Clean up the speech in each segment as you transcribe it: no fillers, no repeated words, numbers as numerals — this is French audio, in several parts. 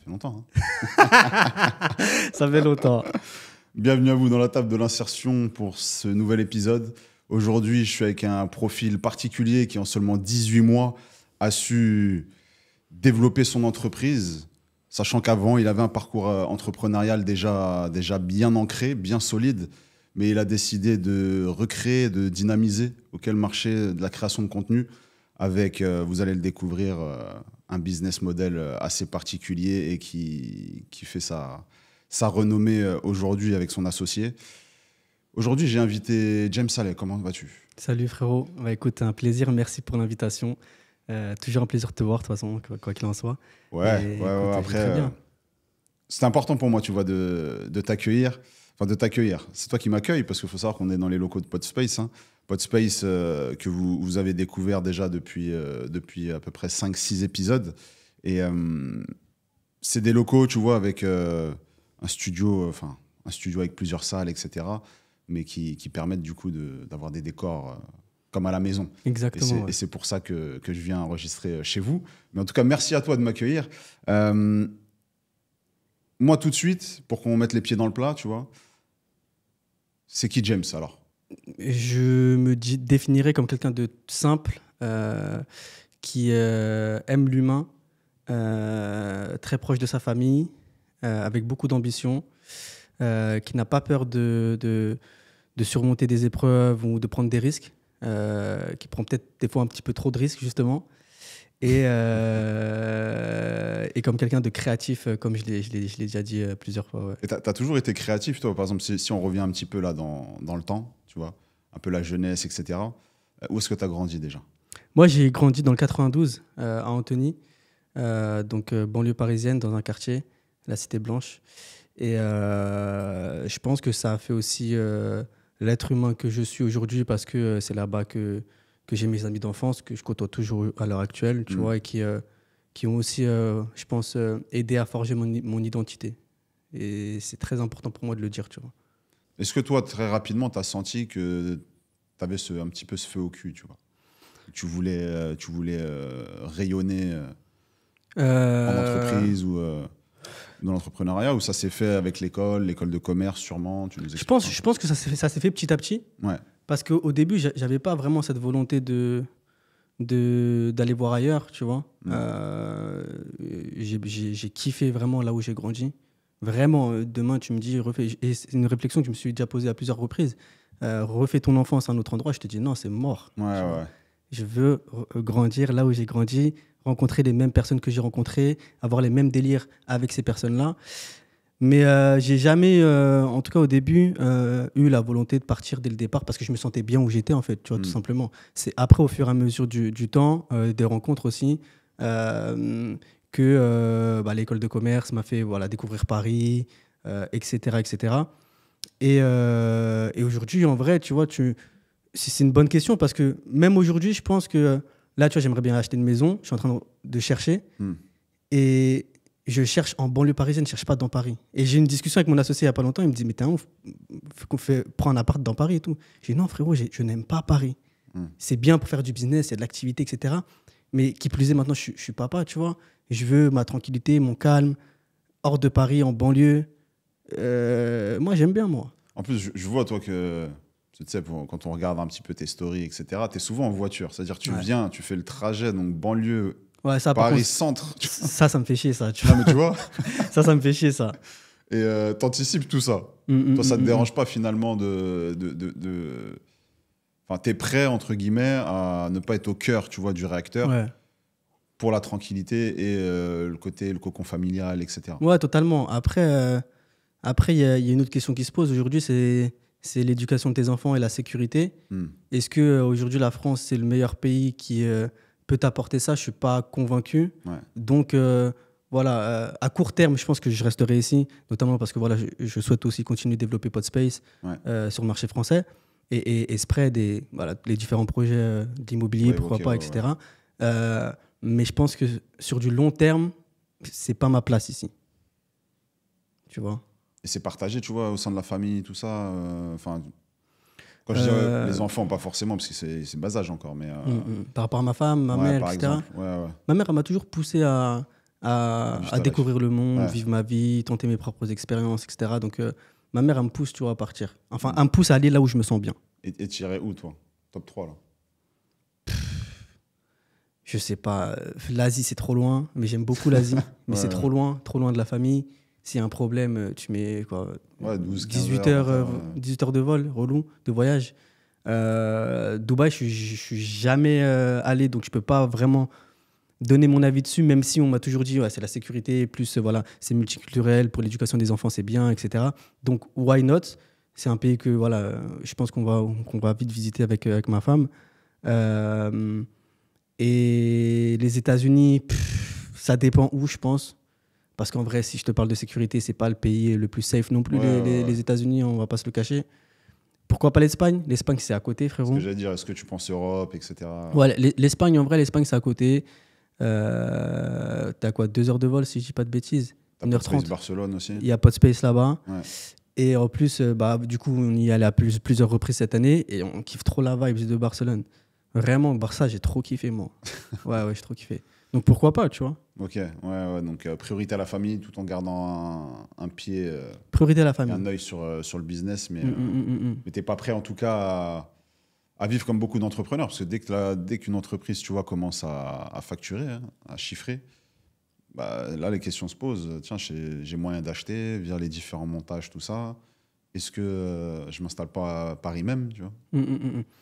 fait longtemps. Hein. Ça fait longtemps. Bienvenue à vous dans la table de l'insertion pour ce nouvel épisode. Aujourd'hui, je suis avec un profil particulier qui, en seulement 18 mois, a su développer son entreprise, sachant qu'avant, il avait un parcours entrepreneurial déjà bien ancré, bien solide, mais il a décidé de recréer, de dynamiser auquel marché de la création de contenu avec, vous allez le découvrir, un business model assez particulier et qui fait sa renommée aujourd'hui avec son associé. Aujourd'hui, j'ai invité James Saleh. Comment vas-tu? Salut frérot. Bah, écoute, un plaisir. Merci pour l'invitation. Toujours un plaisir de te voir, de toute façon, quoi qu'il en soit. Ouais. Après, c'est important pour moi, tu vois, de t'accueillir. Enfin, de t'accueillir. C'est toi qui m'accueilles parce qu'il faut savoir qu'on est dans les locaux de Podspace. Hein. Podspace que vous avez découvert déjà depuis à peu près 5-6 épisodes. Et c'est des locaux, tu vois, avec un studio avec plusieurs salles, etc. Mais qui permettent du coup d'avoir des décors comme à la maison. Exactement. Et c'est pour ça que je viens enregistrer chez vous. Mais en tout cas, merci à toi de m'accueillir. Moi, tout de suite, pour qu'on mette les pieds dans le plat, tu vois, c'est qui James alors? Je me définirais comme quelqu'un de simple, qui aime l'humain, très proche de sa famille, avec beaucoup d'ambition, qui n'a pas peur de surmonter des épreuves ou de prendre des risques, qui prend peut-être des fois un petit peu trop de risques justement, et comme quelqu'un de créatif, comme je l'ai déjà dit plusieurs fois. Ouais. Et t'as toujours été créatif, toi? Par exemple, si on revient un petit peu là dans le temps, tu vois, un peu la jeunesse, etc. Où est-ce que tu as grandi déjà? Moi, j'ai grandi dans le 92, à Antony, donc banlieue parisienne, dans un quartier, la Cité Blanche. Et je pense que ça a fait aussi l'être humain que je suis aujourd'hui, parce que c'est là-bas que j'ai mes amis d'enfance, que je côtoie toujours à l'heure actuelle, tu vois, et qui ont aussi, je pense, aidé à forger mon identité. Et c'est très important pour moi de le dire, tu vois. Est-ce que toi, très rapidement, tu as senti que tu avais un petit peu ce feu au cul, tu vois? Tu voulais rayonner en entreprise ou dans l'entrepreneuriat, ou ça s'est fait avec l'école de commerce sûrement? Tu nous Je pense que ça s'est fait petit à petit. Ouais. Parce qu'au début, j'avais pas vraiment cette volonté d'aller voir ailleurs, tu vois. J'ai kiffé vraiment là où j'ai grandi. Vraiment, demain, tu me dis, et c'est une réflexion que je me suis déjà posée à plusieurs reprises. Refais ton enfance à un autre endroit, je te dis non, c'est mort. Ouais. Je veux grandir là où j'ai grandi, rencontrer les mêmes personnes que j'ai rencontrées, avoir les mêmes délires avec ces personnes-là. Mais j'ai jamais, en tout cas au début, eu la volonté de partir dès le départ, parce que je me sentais bien où j'étais, en fait, tu vois, tout simplement. C'est après, au fur et à mesure du temps, des rencontres aussi, que l'école de commerce m'a fait découvrir Paris, etc., etc. Et aujourd'hui, en vrai, tu vois, c'est une bonne question, parce que même aujourd'hui, je pense que là, tu vois, j'aimerais bien acheter une maison. Je suis en train de chercher. Et je cherche en banlieue parisienne, je ne cherche pas dans Paris. Et j'ai une discussion avec mon associé il n'y a pas longtemps. Il me dit, mais t'es un ouf, prends un appart dans Paris et tout. J'ai dit, non, frérot, je n'aime pas Paris. C'est bien pour faire du business, il y a de l'activité, etc. Mais qui plus est, maintenant, je suis papa, tu vois. Je veux ma tranquillité, mon calme, hors de Paris, en banlieue. Moi, j'aime bien, moi. En plus, je vois, toi, que tu sais, quand on regarde un petit peu tes stories, etc., tu es souvent en voiture. C'est-à-dire, tu viens, tu fais le trajet, donc banlieue, ouais, ça, Paris-Centre. Ça me fait chier, ça. Tu vois. Non, mais tu vois ça me fait chier, ça. Et t'anticipes tout ça. Toi, ça te dérange pas, finalement, Enfin, t'es prêt, entre guillemets, à ne pas être au cœur, tu vois, du réacteur, pour la tranquillité et le cocon familial, etc. Ouais, totalement. Après, il y a une autre question qui se pose aujourd'hui, c'est l'éducation de tes enfants et la sécurité. Est-ce que aujourd'hui la France, c'est le meilleur pays qui peut t'apporter ça? Je suis pas convaincu. Donc à court terme, je pense que je resterai ici, notamment parce que je souhaite aussi continuer de développer Podspace sur le marché français et spread et les différents projets d'immobilier, pourquoi pas, etc. Mais je pense que sur du long terme, c'est pas ma place ici. Tu vois? Et c'est partagé, tu vois, au sein de la famille, tout ça. Quand je dis les enfants, pas forcément, parce que c'est bas âge encore. Mais, par rapport à ma femme, ma mère, etc. Exemple. Ouais. Ma mère, elle m'a toujours poussé à à découvrir le monde, Ouais. vivre ma vie, tenter mes propres expériences, etc. Donc, ma mère, elle me pousse, tu vois, à partir. Enfin, elle me pousse à aller là où je me sens bien. Et tu irais où, toi? Top 3, là. Je sais pas, l'Asie, c'est trop loin, mais j'aime beaucoup l'Asie. Mais Ouais, c'est trop loin de la famille. S'il y a un problème, tu mets quoi, ouais, 12, 15 18 heures. heures, 18 heures de vol, relou, de voyage. Dubaï, je suis jamais allé, donc je peux pas vraiment donner mon avis dessus, même si on m'a toujours dit ouais, c'est la sécurité, plus voilà, c'est multiculturel, pour l'éducation des enfants, c'est bien, etc. Donc, why not? C'est un pays que voilà, je pense qu'on va vite visiter avec ma femme. Euh, et les États-Unis, ça dépend où, je pense. Parce qu'en vrai, si je te parle de sécurité, c'est pas le pays le plus safe non plus, les États-Unis, on va pas se le cacher. Pourquoi pas l'Espagne? L'Espagne, c'est à côté, Ce frérot. que j'allais dire, est-ce que tu penses Europe, etc. Ouais, l'Espagne, en vrai, l'Espagne, c'est à côté. T'as quoi, 2 heures de vol, si je dis pas de bêtises? T'as 1h30. Barcelone aussi. Il n'y a pas de space là-bas. Ouais. Et en plus, bah, du coup, on y allait à plusieurs reprises cette année et on kiffe trop la vibe de Barcelone. Vraiment, Barça, j'ai trop kiffé, moi. Ouais, j'ai trop kiffé. Donc pourquoi pas, tu vois? Ok, ouais. Donc, priorité à la famille tout en gardant un pied Priorité à la et famille. un œil sur le business. Mais, Mm. mais t'es pas prêt, en tout cas, à vivre comme beaucoup d'entrepreneurs. Parce que dès qu'une entreprise, tu vois, commence à facturer, hein, à chiffrer, bah, là, les questions se posent. Tiens, j'ai moyen d'acheter via les différents montages, tout ça. Est-ce que je m'installe pas à Paris même, tu vois?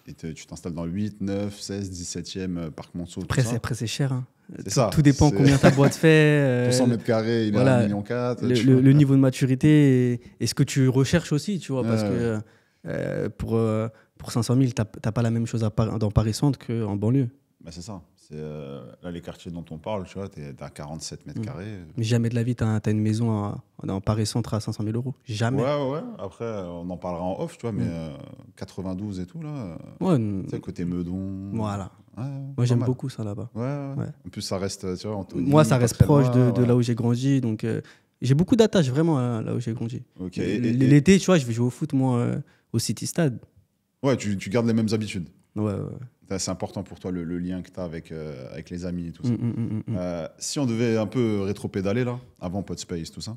Et tu t'installes dans le 8, 9, 16, 17e parc Monceau, tout ça. Après, c'est cher. Hein. C'est ça. Tout dépend combien ta boîte fait. Ton 100 mètres carrés, il est voilà, à 1,4 million. le niveau de maturité et ce que tu recherches aussi, tu vois. Parce que pour 500 000, t'as pas la même chose dans Paris Centre qu'en banlieue. Bah, c'est ça. Là, les quartiers dont on parle, tu vois, t'es à 47 mètres carrés. Mais jamais de la vie, t'as une maison dans Paris Centre à 500 000 euros. Jamais. Ouais. Après, on en parlera en off, tu vois, mais 92 et tout, là. Ouais, Tu sais, côté Meudon. voilà. Ouais, Moi, j'aime mal. beaucoup ça là-bas. Ouais. En plus, ça reste, tu vois, Antony, Moi, ça pas reste très proche loin, de là où j'ai grandi. Donc, j'ai beaucoup d'attaches vraiment là où j'ai grandi. Ok. L'été, tu vois, je vais jouer au foot, moi, au City Stade. Ouais, tu gardes les mêmes habitudes. Ouais. C'est important pour toi, le lien que tu as avec les amis et tout ça. Si on devait un peu rétro-pédaler, là, avant Podspace, tout ça,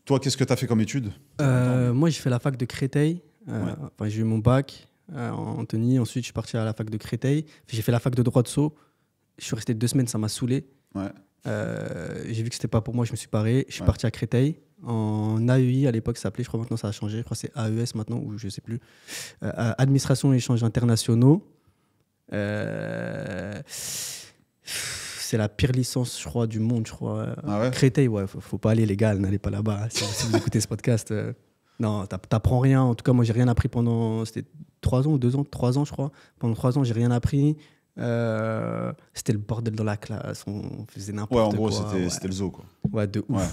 toi, qu'est-ce que tu as fait comme études? Moi, j'ai fait la fac de Créteil. Enfin, j'ai eu mon bac en Antony. Ensuite, je suis parti à la fac de Créteil. J'ai fait la fac de droit de Sceaux. Je suis resté 2 semaines, ça m'a saoulé. Ouais. J'ai vu que c'était pas pour moi, je me suis barré. Je suis parti à Créteil en AEI à l'époque, ça s'appelait. Je crois maintenant ça a changé. Je crois que c'est AES maintenant ou je sais plus. Administration et échanges internationaux. C'est la pire licence, je crois, du monde, je crois. Ah ouais? Créteil, ouais, faut pas aller, les gars, n'allez pas là-bas. Si vous écoutez ce podcast, non, t'apprends rien. En tout cas, moi, j'ai rien appris pendant, c'était 3 ans ou 2 ans, 3 ans, je crois. Pendant 3 ans, j'ai rien appris. C'était le bordel dans la classe, on faisait n'importe quoi. Ouais, en gros, c'était le zoo, quoi. Ouais, de ouf. Ouais.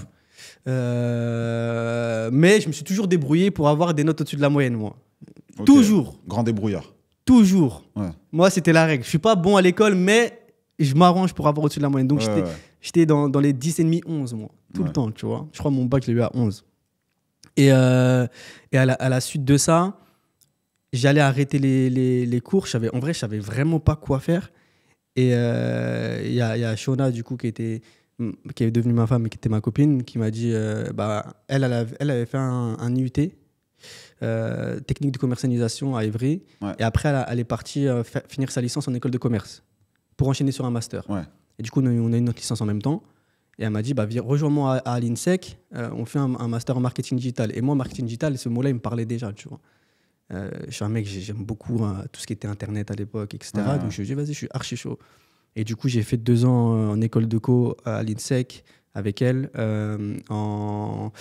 Mais je me suis toujours débrouillé pour avoir des notes au-dessus de la moyenne, moi. Okay. Toujours. Grand débrouillard. Toujours. Ouais. Moi, c'était la règle. Je suis pas bon à l'école, mais je m'arrange pour avoir au-dessus de la moyenne. Donc, j'étais dans les 10,5, 11, moi. Tout le temps, tu vois. Je crois que mon bac, je l'ai eu à 11. Et à la suite de ça, j'allais arrêter les cours. En vrai, je savais vraiment pas quoi faire. Et il y a Shona, du coup, qui est devenue ma femme et qui était ma copine, qui m'a dit elle avait fait un IUT, technique de commercialisation à Évry. Ouais. Et après, elle est partie finir sa licence en école de commerce pour enchaîner sur un master. Ouais. Et du coup, on a eu notre licence en même temps. Et elle m'a dit, rejoins-moi à l'INSEC, on fait un master en marketing digital. Et moi, marketing digital, ce mot-là, il me parlait déjà, tu vois. Je suis un mec, j'aime beaucoup tout ce qui était Internet à l'époque, etc. Ouais. Donc je me dis, vas-y, je suis archi chaud. Et du coup, j'ai fait 2 ans en école de co à l'INSEC avec elle en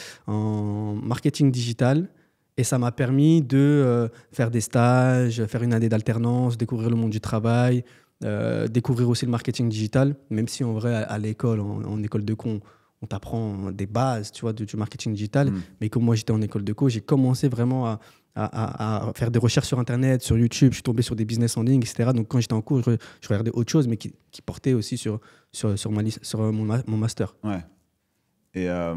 marketing digital. Et ça m'a permis de faire des stages, faire une année d'alternance, découvrir le monde du travail, découvrir aussi le marketing digital, même si en vrai, à l'école, en école de co, on t'apprend des bases, tu vois, du marketing digital. Mais comme moi, j'étais en école de co, j'ai commencé vraiment à faire des recherches sur Internet, sur YouTube. Je suis tombé sur des business en ligne, etc. Donc, quand j'étais en cours, je regardais autre chose, mais qui portait aussi sur mon master. Ouais. Et à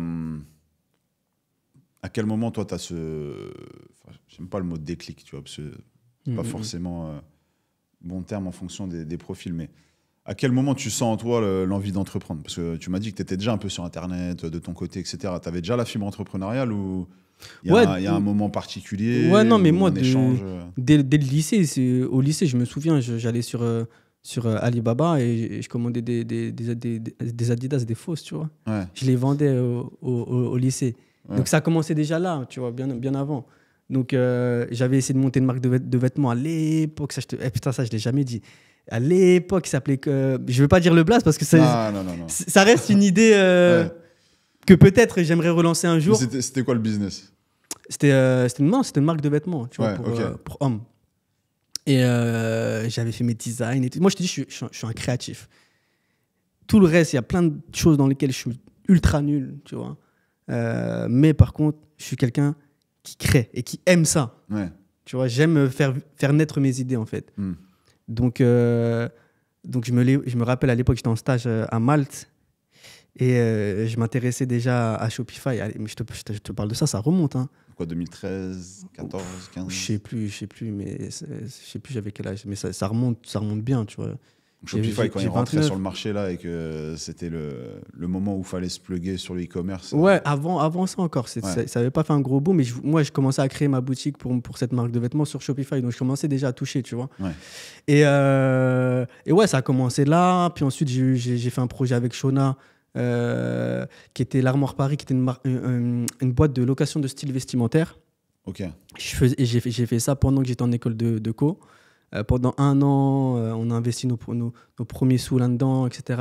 quel moment, toi, tu as j'aime pas le mot déclic, tu vois, parce que c'est pas forcément bon terme en fonction des profils, mais À quel moment tu sens en toi l'envie d'entreprendre? Parce que tu m'as dit que tu étais déjà un peu sur Internet, de ton côté, etc. Tu avais déjà la fibre entrepreneuriale ou Ouais, il y a un moment particulier ouais, non, mais ou moi, un échange dès le lycée, au lycée, je me souviens, j'allais sur Alibaba et je commandais des Adidas, des fausses, tu vois. Ouais, Je les vendais au lycée. ouais. Donc ça commençait déjà là, tu vois, bien avant. Donc j'avais essayé de monter une marque de vêtements à l'époque. Putain, ça, je ne l'ai jamais dit. À l'époque, il s'appelait. Je ne veux pas dire le blast parce que Non, non, non, non. ça reste une idée Ouais. que peut-être j'aimerais relancer un Mais jour. c'était quoi le business? C'était une marque de vêtements, tu vois, Ouais, ok. pour hommes. Et j'avais fait mes designs et tout. Moi, je te dis, je suis un créatif. Tout le reste, il y a plein de choses dans lesquelles je suis ultra nul, tu vois. Mais par contre, je suis quelqu'un qui crée et qui aime ça. Ouais. Tu vois, j'aime faire naître mes idées, en fait. Hmm. Donc je me rappelle à l'époque, j'étais en stage à Malte et je m'intéressais déjà à Shopify. Allez, mais je te parle de ça, ça remonte, hein. Quoi, 2013, 14, 15? Je sais plus, mais je sais plus j'avais quel âge, mais ça remonte bien, tu vois. Shopify, quand j'ai il rentrait 29. sur le marché là et que c'était le moment où il fallait se plugger sur le e-commerce. Ouais, avant ça encore, Ouais. ça n'avait pas fait un gros boom, mais moi, je commençais à créer ma boutique pour cette marque de vêtements sur Shopify, donc je commençais déjà à toucher, tu vois. Ouais. Et ouais, ça a commencé là, puis ensuite, j'ai fait un projet avec Shona, qui était l'Armoire Paris, qui était une boîte de location de style vestimentaire. Ok. J'ai fait ça pendant que j'étais en école de co. Pendant 1 an, on a investi nos premiers sous là-dedans, etc.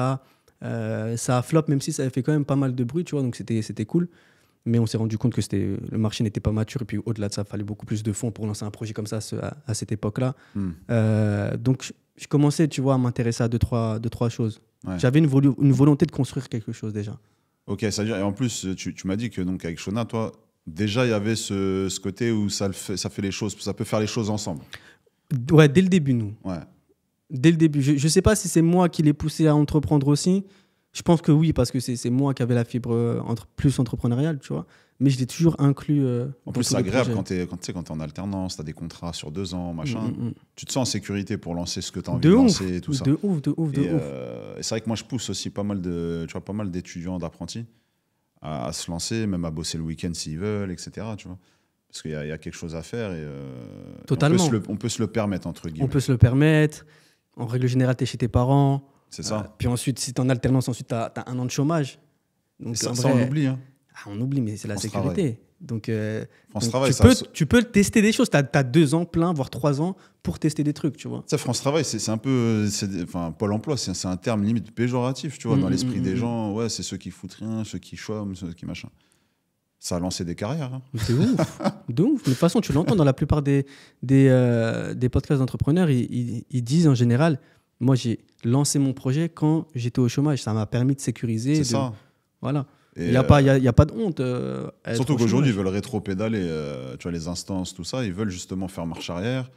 Ça a flop, même si ça avait fait quand même pas mal de bruit, tu vois, donc c'était cool. Mais on s'est rendu compte que le marché n'était pas mature. Et puis au-delà de ça, il fallait beaucoup plus de fonds pour lancer un projet comme ça à cette époque-là. Hmm. Donc je commençais, tu vois, à m'intéresser à deux, trois choses. Ouais. J'avais une volonté de construire quelque chose déjà. Ok, ça veut dire, et en plus, tu m'as dit que donc, avec Shona, toi, déjà, il y avait ce côté où ça fait les choses, ça peut faire les choses ensemble. Ouais, dès le début, nous. Ouais. Dès le début. Je ne sais pas si c'est moi qui l'ai poussé à entreprendre aussi. Je pense que oui, parce que c'est moi qui avais la fibre plus entrepreneuriale, tu vois. Mais je l'ai toujours inclus. En dans plus, tous c'est les agréable projets. quand tu es en alternance, tu as des contrats sur 2 ans, machin. Mm. Tu te sens en sécurité pour lancer ce que tu as envie De de ouf, lancer et tout ça. de ouf. Et c'est vrai que moi, je pousse aussi pas mal d'étudiants, d'apprentis à se lancer, même à bosser le week-end s'ils veulent, etc. Tu vois. Parce qu'il y a quelque chose à faire et Totalement. on peut se le permettre, entre guillemets. On peut se le permettre. En règle générale, tu es chez tes parents. C'est ça. Puis ensuite, si tu es en alternance, ensuite, tu as 1 an de chômage. Donc, Et ça, en ça, vrai, on oublie. Hein. on oublie, mais c'est la France sécurité. Donc, France donc Travail, tu peux tester des choses. Tu as 2 ans plein, voire 3 ans pour tester des trucs, tu vois. Ça, France Travail, c'est un peu. Enfin, Pôle emploi, c'est un terme limite péjoratif, tu vois, dans l'esprit des gens. Ouais, c'est ceux qui foutent rien, ceux qui chôment, ceux qui machin. Ça a lancé des carrières. Hein. De ouf. De ouf. Mais de toute façon, tu l'entends dans la plupart des podcasts d'entrepreneurs. Ils disent en général, moi, j'ai lancé mon projet quand j'étais au chômage. Ça m'a permis de sécuriser. C'est ça. Voilà. Et Il n'y a pas de honte. À être surtout au qu'aujourd'hui, ils chômage. veulent rétro-pédaler. Tu vois, les instances, tout ça, ils veulent justement faire marche arrière.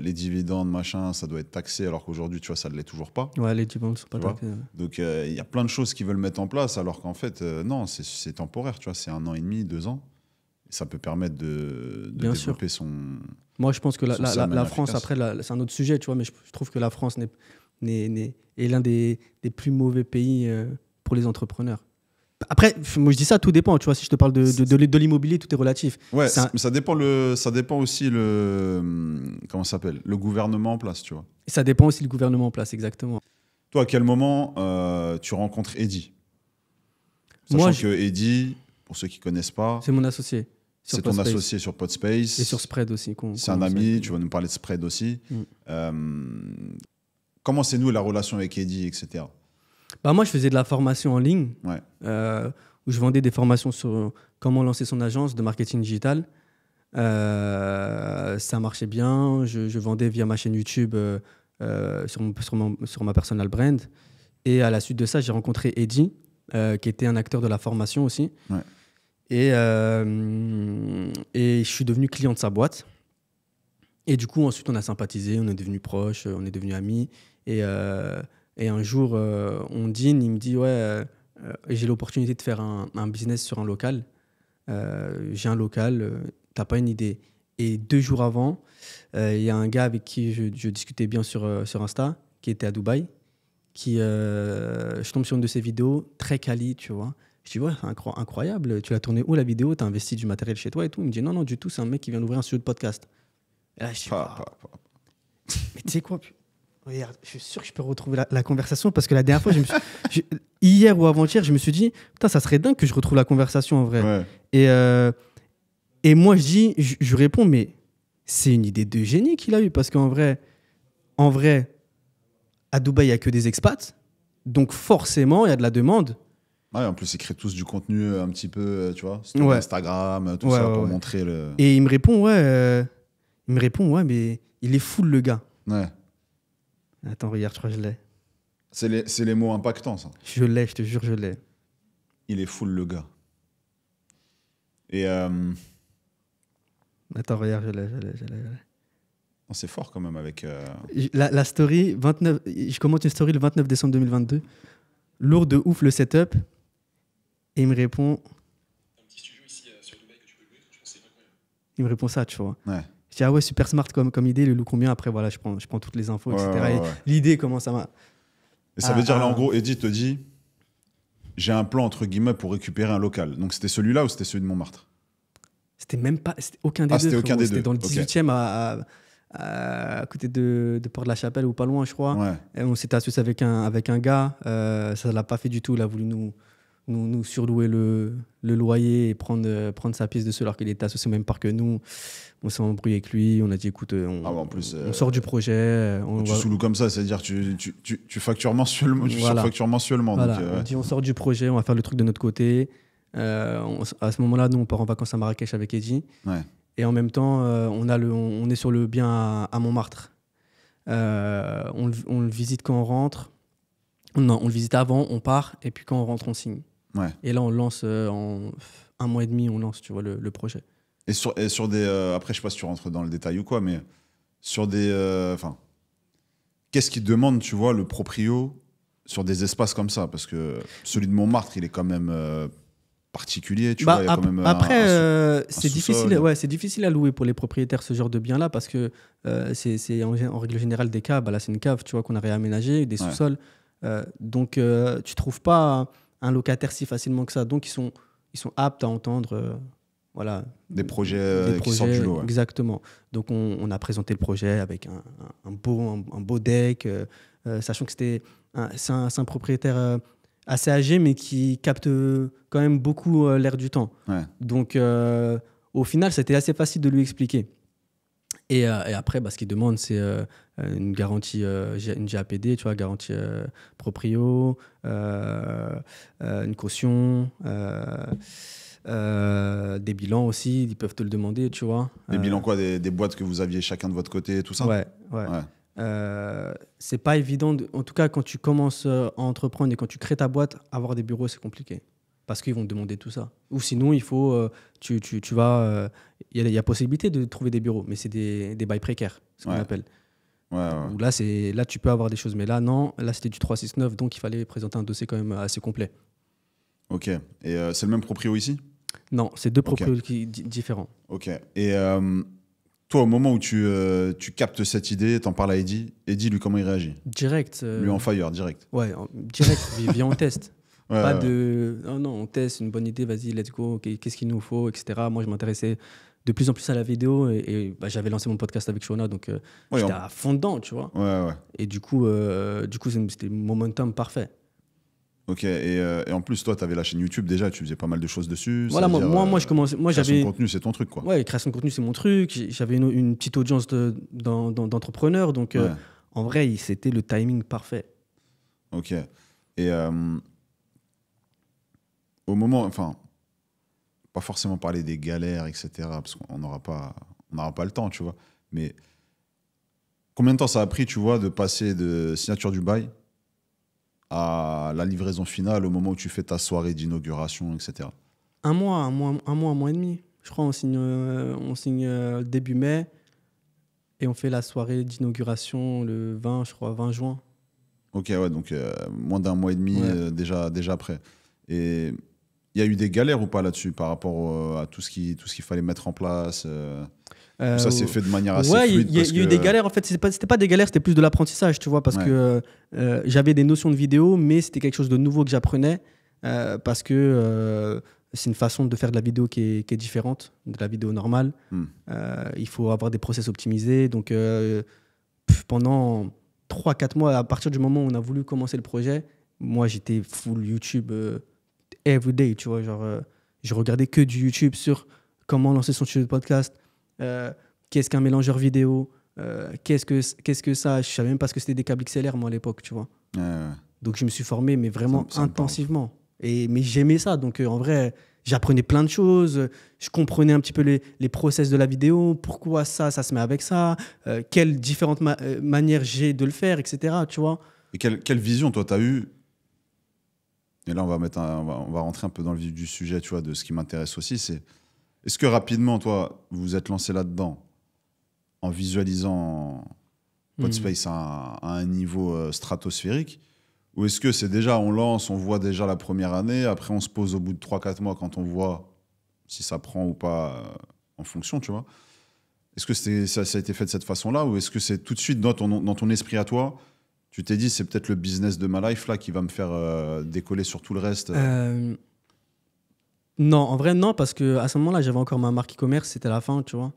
Les dividendes, machin, ça doit être taxé, alors qu'aujourd'hui, tu vois, ça ne l'est toujours pas. Ouais, les dividendes ne sont pas Tu vois. taxés. Donc, il y a plein de choses qu'ils veulent mettre en place, alors qu'en fait, non, c'est temporaire, tu vois, c'est 1 an et demi, 2 ans. Et ça peut permettre de Bien développer son. Moi, je pense que Son serment la France, efficace. après, c'est un autre sujet, tu vois, mais je trouve que la France est l'un des plus mauvais pays pour les entrepreneurs. Après, moi, je dis ça, tout dépend, tu vois, si je te parle de l'immobilier, tout est relatif. Ouais, C'est un- mais ça dépend aussi comment ça s'appelle, le gouvernement en place, tu vois. Ça dépend aussi du gouvernement en place, exactement. Toi, à quel moment tu rencontres Eddy? Sachant Moi, que Eddy, pour ceux qui connaissent pas, c'est mon associé. Sur c'est ton Podspace. associé sur Podspace. Et sur Spread aussi. C'est un ami, tu vas nous parler de Spread aussi. Comment c'est nous la relation avec Eddy, etc. Bah, moi, je faisais de la formation en ligne, Ouais. où je vendais des formations sur comment lancer son agence de marketing digital. Ça marchait bien. Je vendais via ma chaîne YouTube sur ma personal brand. Et à la suite de ça, j'ai rencontré Eddy, qui était un acteur de la formation aussi. Ouais. Et je suis devenu client de sa boîte. Et du coup, ensuite, on a sympathisé, on est devenus proches, on est devenus amis. Et un jour, on dîne, il me dit, ouais, j'ai l'opportunité de faire un business sur un local. J'ai un local, t'as pas une idée. Et 2 jours avant, il y a un gars avec qui je discutais bien sur Insta, qui était à Dubaï. je tombe sur une de ses vidéos, très quali, tu vois. Je dis, ouais, c'est incroyable, tu l'as tourné où la vidéo? Tu as investi du matériel chez toi et tout? Il me dit, non, non, du tout, c'est un mec qui vient d'ouvrir un studio de podcast. Et là, je dis, mais tu sais quoi? Regarde, je suis sûr que je peux retrouver la conversation parce que la dernière fois, hier ou avant-hier, je me suis dit, putain, ça serait dingue que je retrouve la conversation en vrai. Ouais. Et moi, je réponds, mais c'est une idée de génie qu'il a eue parce qu'en vrai, à Dubaï, il n'y a que des expats. Donc forcément, il y a de la demande. Ouais, en plus, ils créent tous du contenu un petit peu, tu vois, sur Instagram, tout ça, pour montrer le... Et il me répond, ouais, mais il est full, le gars. Ouais. Attends, regarde, je crois que je l'ai. C'est les mots impactants, ça. Je l'ai, je te jure, je l'ai. Il est full, le gars. Et... Attends, regarde, je l'ai. C'est fort quand même avec... La story, 29, je commente une story le 29 décembre 2022. Lourd de ouf le setup. Et il me répond... Un petit studio ici sur Dubaï que tu peux louer, je pense que c'est incroyable. Il me répond ça, tu vois. Ouais. Je dis, ah ouais, super smart comme idée, le loue combien? Après, voilà, je prends toutes les infos, etc. Ouais. Et l'idée, comment ça m'a... Et ça veut dire, là, en gros, Eddie te dit, j'ai un plan, entre guillemets, pour récupérer un local. Donc, c'était celui-là ou c'était celui de Montmartre? C'était même pas... C'était aucun des deux. C'était aucun des deux. C'était dans le 18e à côté de Port-de-la-Chapelle ou pas loin, je crois. Ouais. Et on s'était associé avec un gars. Ça ne l'a pas fait du tout. Il a voulu nous surlouer le loyer et prendre sa pièce dessus alors qu'il était associé au même parc que nous. On s'est embrouillé avec lui. On a dit, écoute, en plus, on sort du projet. Tu sous-loues comme ça, c'est-à-dire tu factures mensuellement. Tu surfactures mensuellement. Voilà. Donc, On dit, on sort du projet, on va faire le truc de notre côté. À ce moment-là, nous, on part en vacances à Marrakech avec Eddie. Ouais. Et en même temps, on est sur le bien à Montmartre. On le visite quand on rentre. Non, on le visite avant, on part, et puis quand on rentre, on signe. Ouais. Et là, on lance, en 1 mois et demi, on lance, tu vois, le projet. Et sur des... après, je sais pas si tu rentres dans le détail ou quoi, mais sur des... qu'est-ce qu'il demande, tu vois, le proprio sur des espaces comme ça? Parce que celui de Montmartre, il est quand même... particulier, tu vois, il y a quand même c'est difficile, c'est difficile à louer pour les propriétaires ce genre de bien-là parce que c'est en règle générale des caves. Là, c'est une cave, tu vois, qu'on a réaménagée, des sous-sols. Donc, tu trouves pas un locataire si facilement que ça. Donc, ils sont aptes à entendre, voilà, des projets qui sortent du lot. Ouais. Exactement. Donc, on a présenté le projet avec un beau deck, sachant que c'est un propriétaire assez âgé, mais qui capte quand même beaucoup l'air du temps. Ouais. Donc, au final, c'était assez facile de lui expliquer. Et après, ce qu'il demande, c'est une garantie, une GAPD, tu vois, garantie proprio, une caution, des bilans aussi, ils peuvent te le demander, tu vois. Des bilans quoi, des boîtes que vous aviez chacun de votre côté, tout ça? Ouais. C'est pas évident, en tout cas quand tu commences à entreprendre et quand tu crées ta boîte, avoir des bureaux c'est compliqué parce qu'ils vont te demander tout ça. Ou sinon il faut, tu vas, il y a possibilité de trouver des bureaux, mais c'est des bails précaires, ce qu'on appelle. Ouais. Où là tu peux avoir des choses, mais là non, là c'était du 369, donc il fallait présenter un dossier quand même assez complet. Ok. Et c'est le même proprio ici? Non, c'est deux proprios différents. Ok. Et toi, au moment où tu captes cette idée, t'en parles à Eddie, lui, comment il réagit? Direct. Lui en fire, direct. Ouais, direct, viens, on teste. De... Non, on teste, une bonne idée, vas-y, let's go, qu'est-ce qu'il nous faut, etc. Moi, je m'intéressais de plus en plus à la vidéo et j'avais lancé mon podcast avec Shona, donc j'étais à fond dedans, tu vois. Ouais. Et du coup c'était momentum parfait. Ok, et en plus, toi, tu avais la chaîne YouTube déjà, tu faisais pas mal de choses dessus. Voilà, moi, je commençais. Moi, création de contenu, c'est ton truc, quoi. Ouais, création de contenu, c'est mon truc. J'avais une petite audience d'entrepreneurs, donc en vrai, c'était le timing parfait. Ok. Et au moment, enfin, pas forcément parler des galères, etc., parce qu'on n'aura pas le temps, tu vois. Mais combien de temps ça a pris, tu vois, de passer de signature du bail à la livraison finale au moment où tu fais ta soirée d'inauguration, etc. Un mois et demi. Je crois on signe début mai et on fait la soirée d'inauguration le 20 juin. Ok, ouais, donc moins d'un mois et demi déjà après. Et il y a eu des galères ou pas là-dessus par rapport à tout ce qu'il fallait mettre en place ça s'est fait de manière assez ouais, fluide. il y a eu des galères. En fait, c'était pas des galères, c'était plus de l'apprentissage, tu vois, parce que j'avais des notions de vidéo, mais c'était quelque chose de nouveau que j'apprenais parce que c'est une façon de faire de la vidéo qui est différente de la vidéo normale. Il faut avoir des process optimisés. Donc, pendant 3-4 mois, à partir du moment où on a voulu commencer le projet, moi, j'étais full YouTube everyday, tu vois. Genre, je regardais que du YouTube sur comment lancer son studio de podcast, qu'est-ce qu'un mélangeur vidéo, qu'est-ce que ça. Je savais même pas ce que c'était des câbles XLR, moi, à l'époque, tu vois. Donc, je me suis formé, mais vraiment ça me intensivement. Mais j'aimais ça. Donc, en vrai, j'apprenais plein de choses. Je comprenais un petit peu les process de la vidéo. Pourquoi ça se met avec ça. Quelles différentes manières j'ai de le faire, etc. Tu vois. Et quelle vision, toi, tu as eue? Et là, on va rentrer un peu dans le vif du sujet, tu vois, de ce qui m'intéresse aussi. C'est, est-ce que rapidement, toi, vous vous êtes lancé là-dedans en visualisant Podspace à un niveau stratosphérique? Ou est-ce que c'est déjà, on lance, on voit déjà la première année, après on se pose au bout de 3-4 mois quand on voit si ça prend ou pas en fonction, tu vois? Est-ce que ça a été fait de cette façon-là, ou est-ce que c'est tout de suite dans ton esprit à toi, tu t'es dit c'est peut-être le business de ma life là qui va me faire décoller sur tout le reste? Non, en vrai, non, parce qu'à ce moment-là, j'avais encore ma marque e-commerce, c'était la fin, tu vois.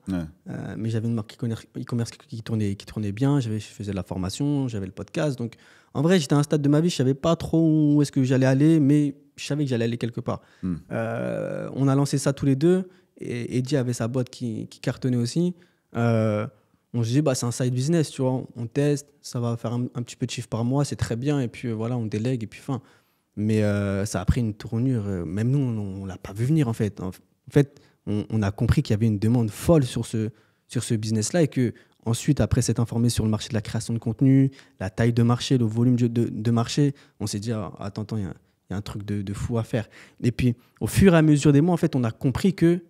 Mais j'avais une marque e-commerce qui tournait bien, je faisais de la formation, j'avais le podcast. Donc, en vrai, j'étais à un stade de ma vie, je ne savais pas trop où est-ce que j'allais aller, mais je savais que j'allais aller quelque part. On a lancé ça tous les deux, et Eddie avait sa boîte qui cartonnait aussi. On se dit, c'est un side business, tu vois. On teste, ça va faire un petit peu de chiffre par mois, c'est très bien, et puis voilà, on délègue, et puis fin. Mais ça a pris une tournure, même nous, on ne l'a pas vu venir en fait. En fait, on a compris qu'il y avait une demande folle sur ce business-là et qu'ensuite, après s'être informé sur le marché de la création de contenu, la taille de marché, le volume de marché, on s'est dit, attends, il y a un truc de fou à faire. Et puis, au fur et à mesure des mois, en fait, on a compris que,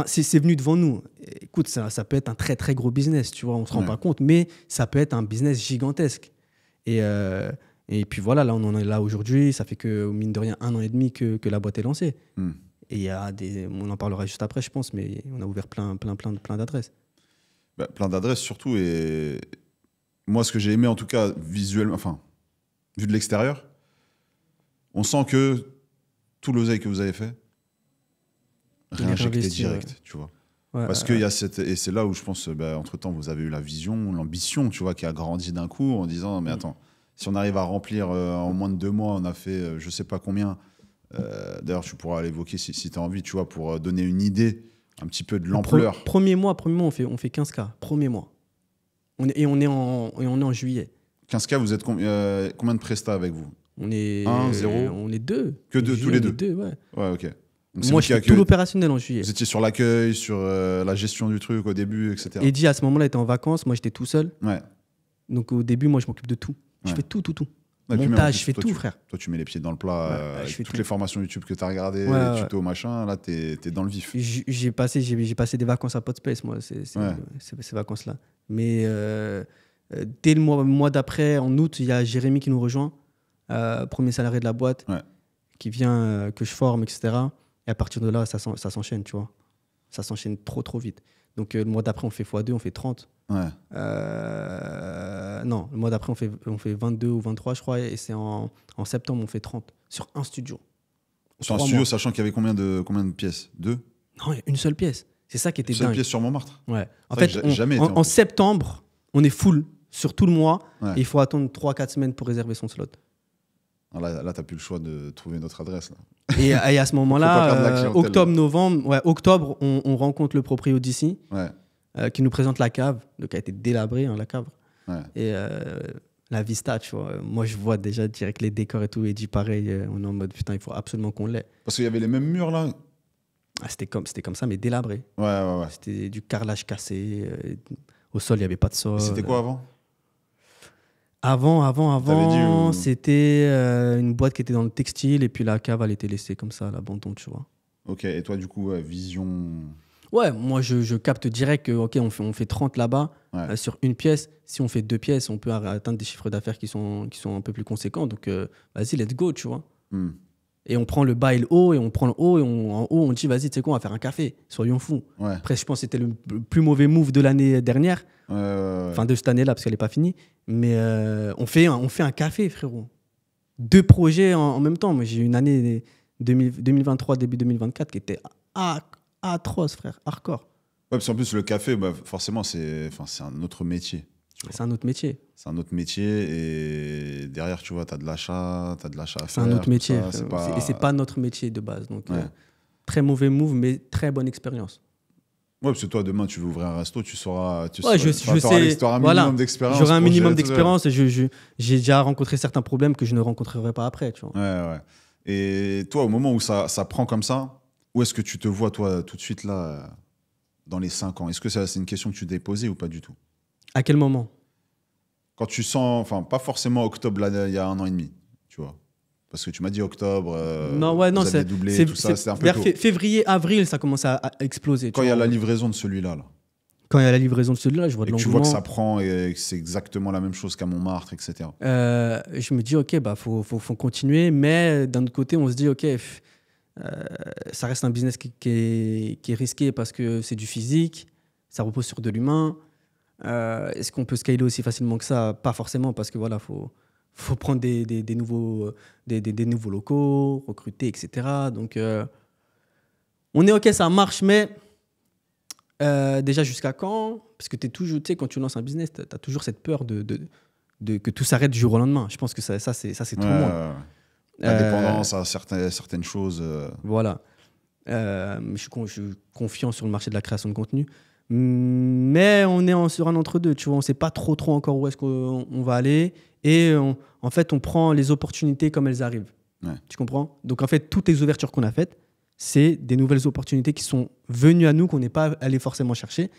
c'est venu devant nous. Écoute, ça peut être un très, très gros business, tu vois, on ne se rend pas compte, mais ça peut être un business gigantesque. Et puis voilà, là, on en est là aujourd'hui. Ça fait que, mine de rien, 1 an et demi que la boîte est lancée. Et il y a on en parlera juste après, je pense, mais on a ouvert plein d'adresses. Plein d'adresses surtout. Et moi, ce que j'ai aimé, en tout cas, visuellement, vu de l'extérieur, on sent que tout l'oseille que vous avez fait, réinjecté direct, tu vois. Parce qu'il y a et c'est là où je pense, entre-temps, vous avez eu la vision, l'ambition, tu vois, qui a grandi d'un coup en disant, mais attends, si on arrive à remplir en moins de 2 mois, on a fait je ne sais pas combien. D'ailleurs, tu pourras l'évoquer si tu as envie, tu vois, pour donner une idée un petit peu de l'ampleur. Premier mois, on fait 15K. Premier mois. On est en juillet. 15K, vous êtes combien de prestats avec vous? On est 1, 0 On est 2. Que 2, tous les deux? Ouais. Ouais, ok. Donc moi, je fais tout l'opérationnel en juillet. Vous étiez sur l'accueil, sur la gestion du truc au début, etc. Eddie, à ce moment-là, était en vacances. Moi, j'étais tout seul. Ouais. Donc, au début, moi, je m'occupe de tout. Je fais tout. Montage, je fais tout, frère. Toi, tu mets les pieds dans le plat. Toutes les formations YouTube que tu as regardées, les tutos, machin, là, tu es dans le vif. J'ai passé des vacances à Podspace, moi, ces vacances-là. Mais dès le mois d'après, en août, il y a Jérémy qui nous rejoint, premier salarié de la boîte, qui vient, que je forme, etc. Et à partir de là, ça s'enchaîne, tu vois. Ça s'enchaîne trop vite. Donc, le mois d'après, on fait x2, on fait 30. Non, le mois d'après, on fait 22 ou 23, je crois, et c'est en septembre, on fait 30 sur un studio. Sur un studio, sachant qu'il y avait combien de pièces? 2? Non, une seule pièce. C'est ça qui était dingue. Une seule pièce sur Montmartre? Ouais. En fait, en septembre, on est full sur tout le mois, et il faut attendre 3-4 semaines pour réserver son slot. Là, tu n'as plus le choix de trouver notre adresse. Là. Et à ce moment-là, octobre, on rencontre le proprio d'ici. Qui nous présente la cave, donc a été délabrée, la cave. Et la vista, tu vois. Moi, je vois déjà direct les décors et tout, et dit pareil, on est en mode putain, il faut absolument qu'on l'ait. Parce qu'il y avait les mêmes murs là. C'était comme ça, mais délabré. Ouais. C'était du carrelage cassé. Au sol, il n'y avait pas de sol. Et c'était quoi Avant, c'était une boîte qui était dans le textile, et puis la cave, elle était laissée comme ça à l'abandon, tu vois. Ok, et toi, du coup, vision. Ouais, moi je capte direct que on fait 30 là-bas sur une pièce. Si on fait 2 pièces, on peut atteindre des chiffres d'affaires qui sont un peu plus conséquents. Donc vas-y, let's go, tu vois. Et on prend le bas et le haut, et on prend le haut, et en haut, on dit, vas-y, tu sais quoi, on va faire un café, soyons fous. Ouais. Après, je pense que c'était le plus mauvais move de l'année dernière, Ouais. enfin de cette année-là, parce qu'elle n'est pas finie. Mais on fait un café, frérot. 2 projets en même temps. Moi, j'ai eu une année 2023, début 2024, qui était atroce, frère, hardcore. Ouais, parce qu'en plus, le café, bah, forcément, c'est un autre métier. Tu vois. C'est un autre métier. C'est un autre métier et derrière, tu vois, tu as de l'achat à faire. C'est un autre tout métier. ça, Et c'est pas notre métier de base. Donc, Ouais. très mauvais move, mais très bonne expérience. Ouais, parce que toi, demain, tu veux ouvrir un resto, tu sauras. Ouais, je sais. T'auras un Voilà. minimum d'expérience. J'aurai un pour minimum gérer tout ça. d'expérience et j'ai déjà rencontré certains problèmes que je ne rencontrerai pas après. Tu vois. Ouais. Et toi, au moment où ça prend comme ça, où est-ce que tu te vois, toi, tout de suite, là, dans les 5 ans? Est-ce que c'est une question que tu t'es posée ou pas du tout? À quel moment? Quand tu sens, enfin, pas forcément octobre, là, il y a 1 an et demi, tu vois. Parce que tu m'as dit octobre, non, vous aviez doublé, tout ça, c'était un peu vers tôt. février, avril, ça commence à exploser. Quand il y a la livraison de celui-là, là, Quand il y a la livraison de celui-là, je vois et de que tu vois l'engouement. que ça prend et que c'est exactement la même chose qu'à Montmartre, etc. Je me dis, OK, bah, faut continuer. Mais d'un autre côté, on se dit, OK, ça reste un business qui est risqué parce que c'est du physique, ça repose sur de l'humain. Est-ce qu'on peut scaler aussi facilement que ça? Pas forcément, parce que voilà, faut prendre des nouveaux locaux, recruter, etc. Donc, on est OK, ça marche, mais déjà jusqu'à quand? Parce que tu sais, quand tu lances un business, tu as toujours cette peur que tout s'arrête du jour au lendemain. Je pense que ça c'est tout le monde. La dépendance à certaines choses. Voilà. Je suis confiant sur le marché de la création de contenu. Mais on est sur un entre-deux, tu vois. On ne sait pas trop encore où est-ce qu'on va aller. Et en fait, on prend les opportunités comme elles arrivent. Ouais. Tu comprends? Donc, en fait, toutes les ouvertures qu'on a faites, c'est des nouvelles opportunités qui sont venues à nous, qu'on n'est pas allé forcément chercher.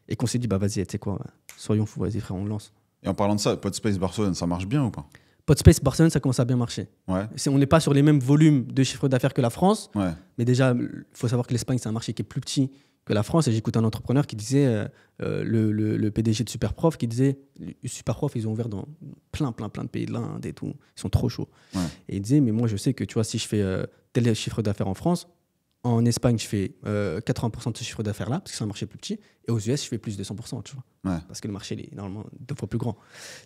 Et qu'on s'est dit, bah vas-y, tu sais quoi, soyons fous, vas-y, frère, on lance. Et en parlant de ça, Podspace Barcelone, ça marche bien ou pas? Podspace Barcelone, ça commence à bien marcher. Ouais. On n'est pas sur les mêmes volumes de chiffre d'affaires que la France. Ouais. Mais déjà, il faut savoir que l'Espagne, c'est un marché qui est plus petit que la France. Et j'écoute un entrepreneur qui disait, le PDG de Superprof, qui disait, Superprof, ils ont ouvert dans plein de pays de l'Inde et tout. Ils sont trop chauds. Ouais. Et il disait, mais moi, je sais que tu vois, si je fais tel chiffre d'affaires en France, en Espagne, je fais 80% de ce chiffre d'affaires-là, parce que c'est un marché plus petit. Et aux US, je fais plus de 100%, tu vois. Ouais. Parce que le marché est normalement 2 fois plus grand.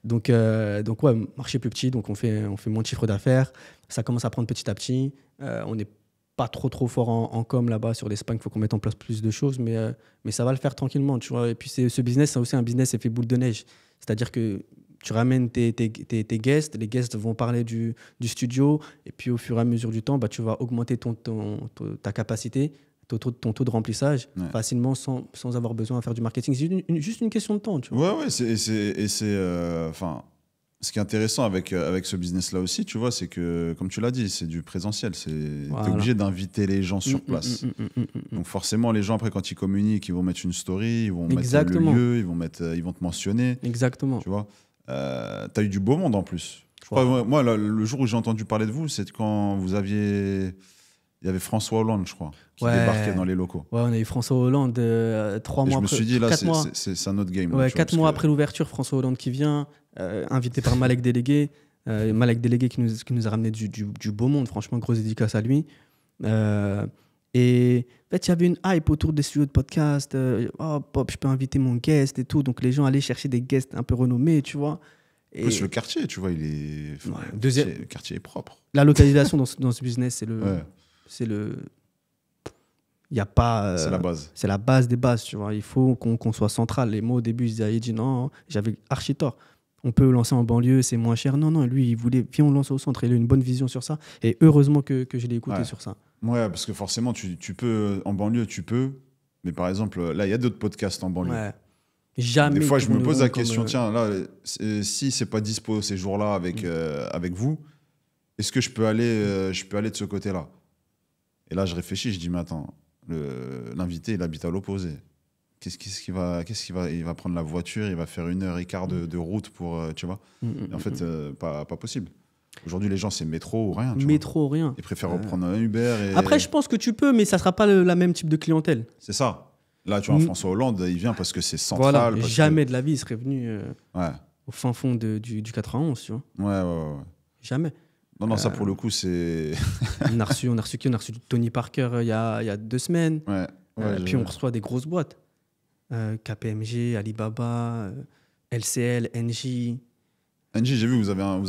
Donc ouais, marché plus petit, donc on fait moins de chiffre d'affaires. Ça commence à prendre petit à petit. On n'est pas trop fort en com là-bas sur l'Espagne. Il faut qu'on mette en place plus de choses, mais ça va le faire tranquillement, tu vois. Et puis ce business, c'est aussi un business effet boule de neige. C'est-à-dire que tu ramènes tes guests, les guests vont parler du studio, et puis au fur et à mesure du temps, bah, tu vas augmenter ta capacité, ton taux de remplissage facilement sans avoir besoin de faire du marketing. C'est juste une question de temps. Tu vois. Ouais, ce qui est intéressant avec ce business-là aussi, tu vois, c'est que, comme tu l'as dit, c'est du présentiel. Voilà. T'es obligé d'inviter les gens sur place. Donc forcément, les gens, après, quand ils communiquent, ils vont mettre une story, ils vont Exactement. mettre le lieu, ils vont te mentionner. Exactement. Tu vois. T'as eu du beau monde en plus. Je crois, moi, le jour où j'ai entendu parler de vous, c'est quand il y avait François Hollande, je crois, qui débarquait dans les locaux. Ouais, on a eu François Hollande 3 mois après. Je me suis dit, là, c'est un autre game. Ouais, 4 mois après l'ouverture, François Hollande qui vient, invité par Malek Délégué. Malek Délégué qui nous a ramené du beau monde, franchement, grosse dédicace à lui. Et en fait, il y avait une hype autour des studios de podcast. Oh, Pop, je peux inviter mon guest et tout. Donc, les gens allaient chercher des guests un peu renommés, tu vois. Et plus le quartier, tu vois, le quartier est propre. La localisation dans ce business, c'est il y a pas. C'est la base. C'est la base des bases, tu vois. Il faut qu'on soit central. Les mots, au début, ils disaient non, j'avais archi tort. On peut lancer en banlieue, c'est moins cher. Non, lui, il voulait, viens, on lance au centre. Il a une bonne vision sur ça. Et heureusement que je l'ai écouté sur ça. Ouais, parce que forcément, tu peux, en banlieue, tu peux. Mais par exemple, là, il y a d'autres podcasts en banlieue. Ouais. Jamais. Des fois, je me pose la question, tiens, là, si c'est pas dispo ces jours-là avec vous, est-ce que je peux aller de ce côté-là? Et là, je réfléchis, je dis, mais attends, l'invité, il habite à l'opposé. Il va prendre la voiture, il va faire 1h15 de route pour, tu vois. Et en fait, pas possible. Aujourd'hui, les gens, c'est métro ou rien. Métro ou rien. Ils préfèrent reprendre un Uber. Après, je pense que tu peux, mais ça ne sera pas la même type de clientèle. C'est ça. Là, tu vois, François Hollande, il vient parce que c'est central. Voilà. Jamais de la vie, il serait venu au fin fond du 91, tu vois. Ouais. Jamais. Non, ça pour le coup, c'est. On a reçu qui? On a reçu Tony Parker il y a 2 semaines. Ouais. Puis on reçoit des grosses boîtes. KPMG, Alibaba, LCL, NJ. NJ, j'ai vu, vous avez On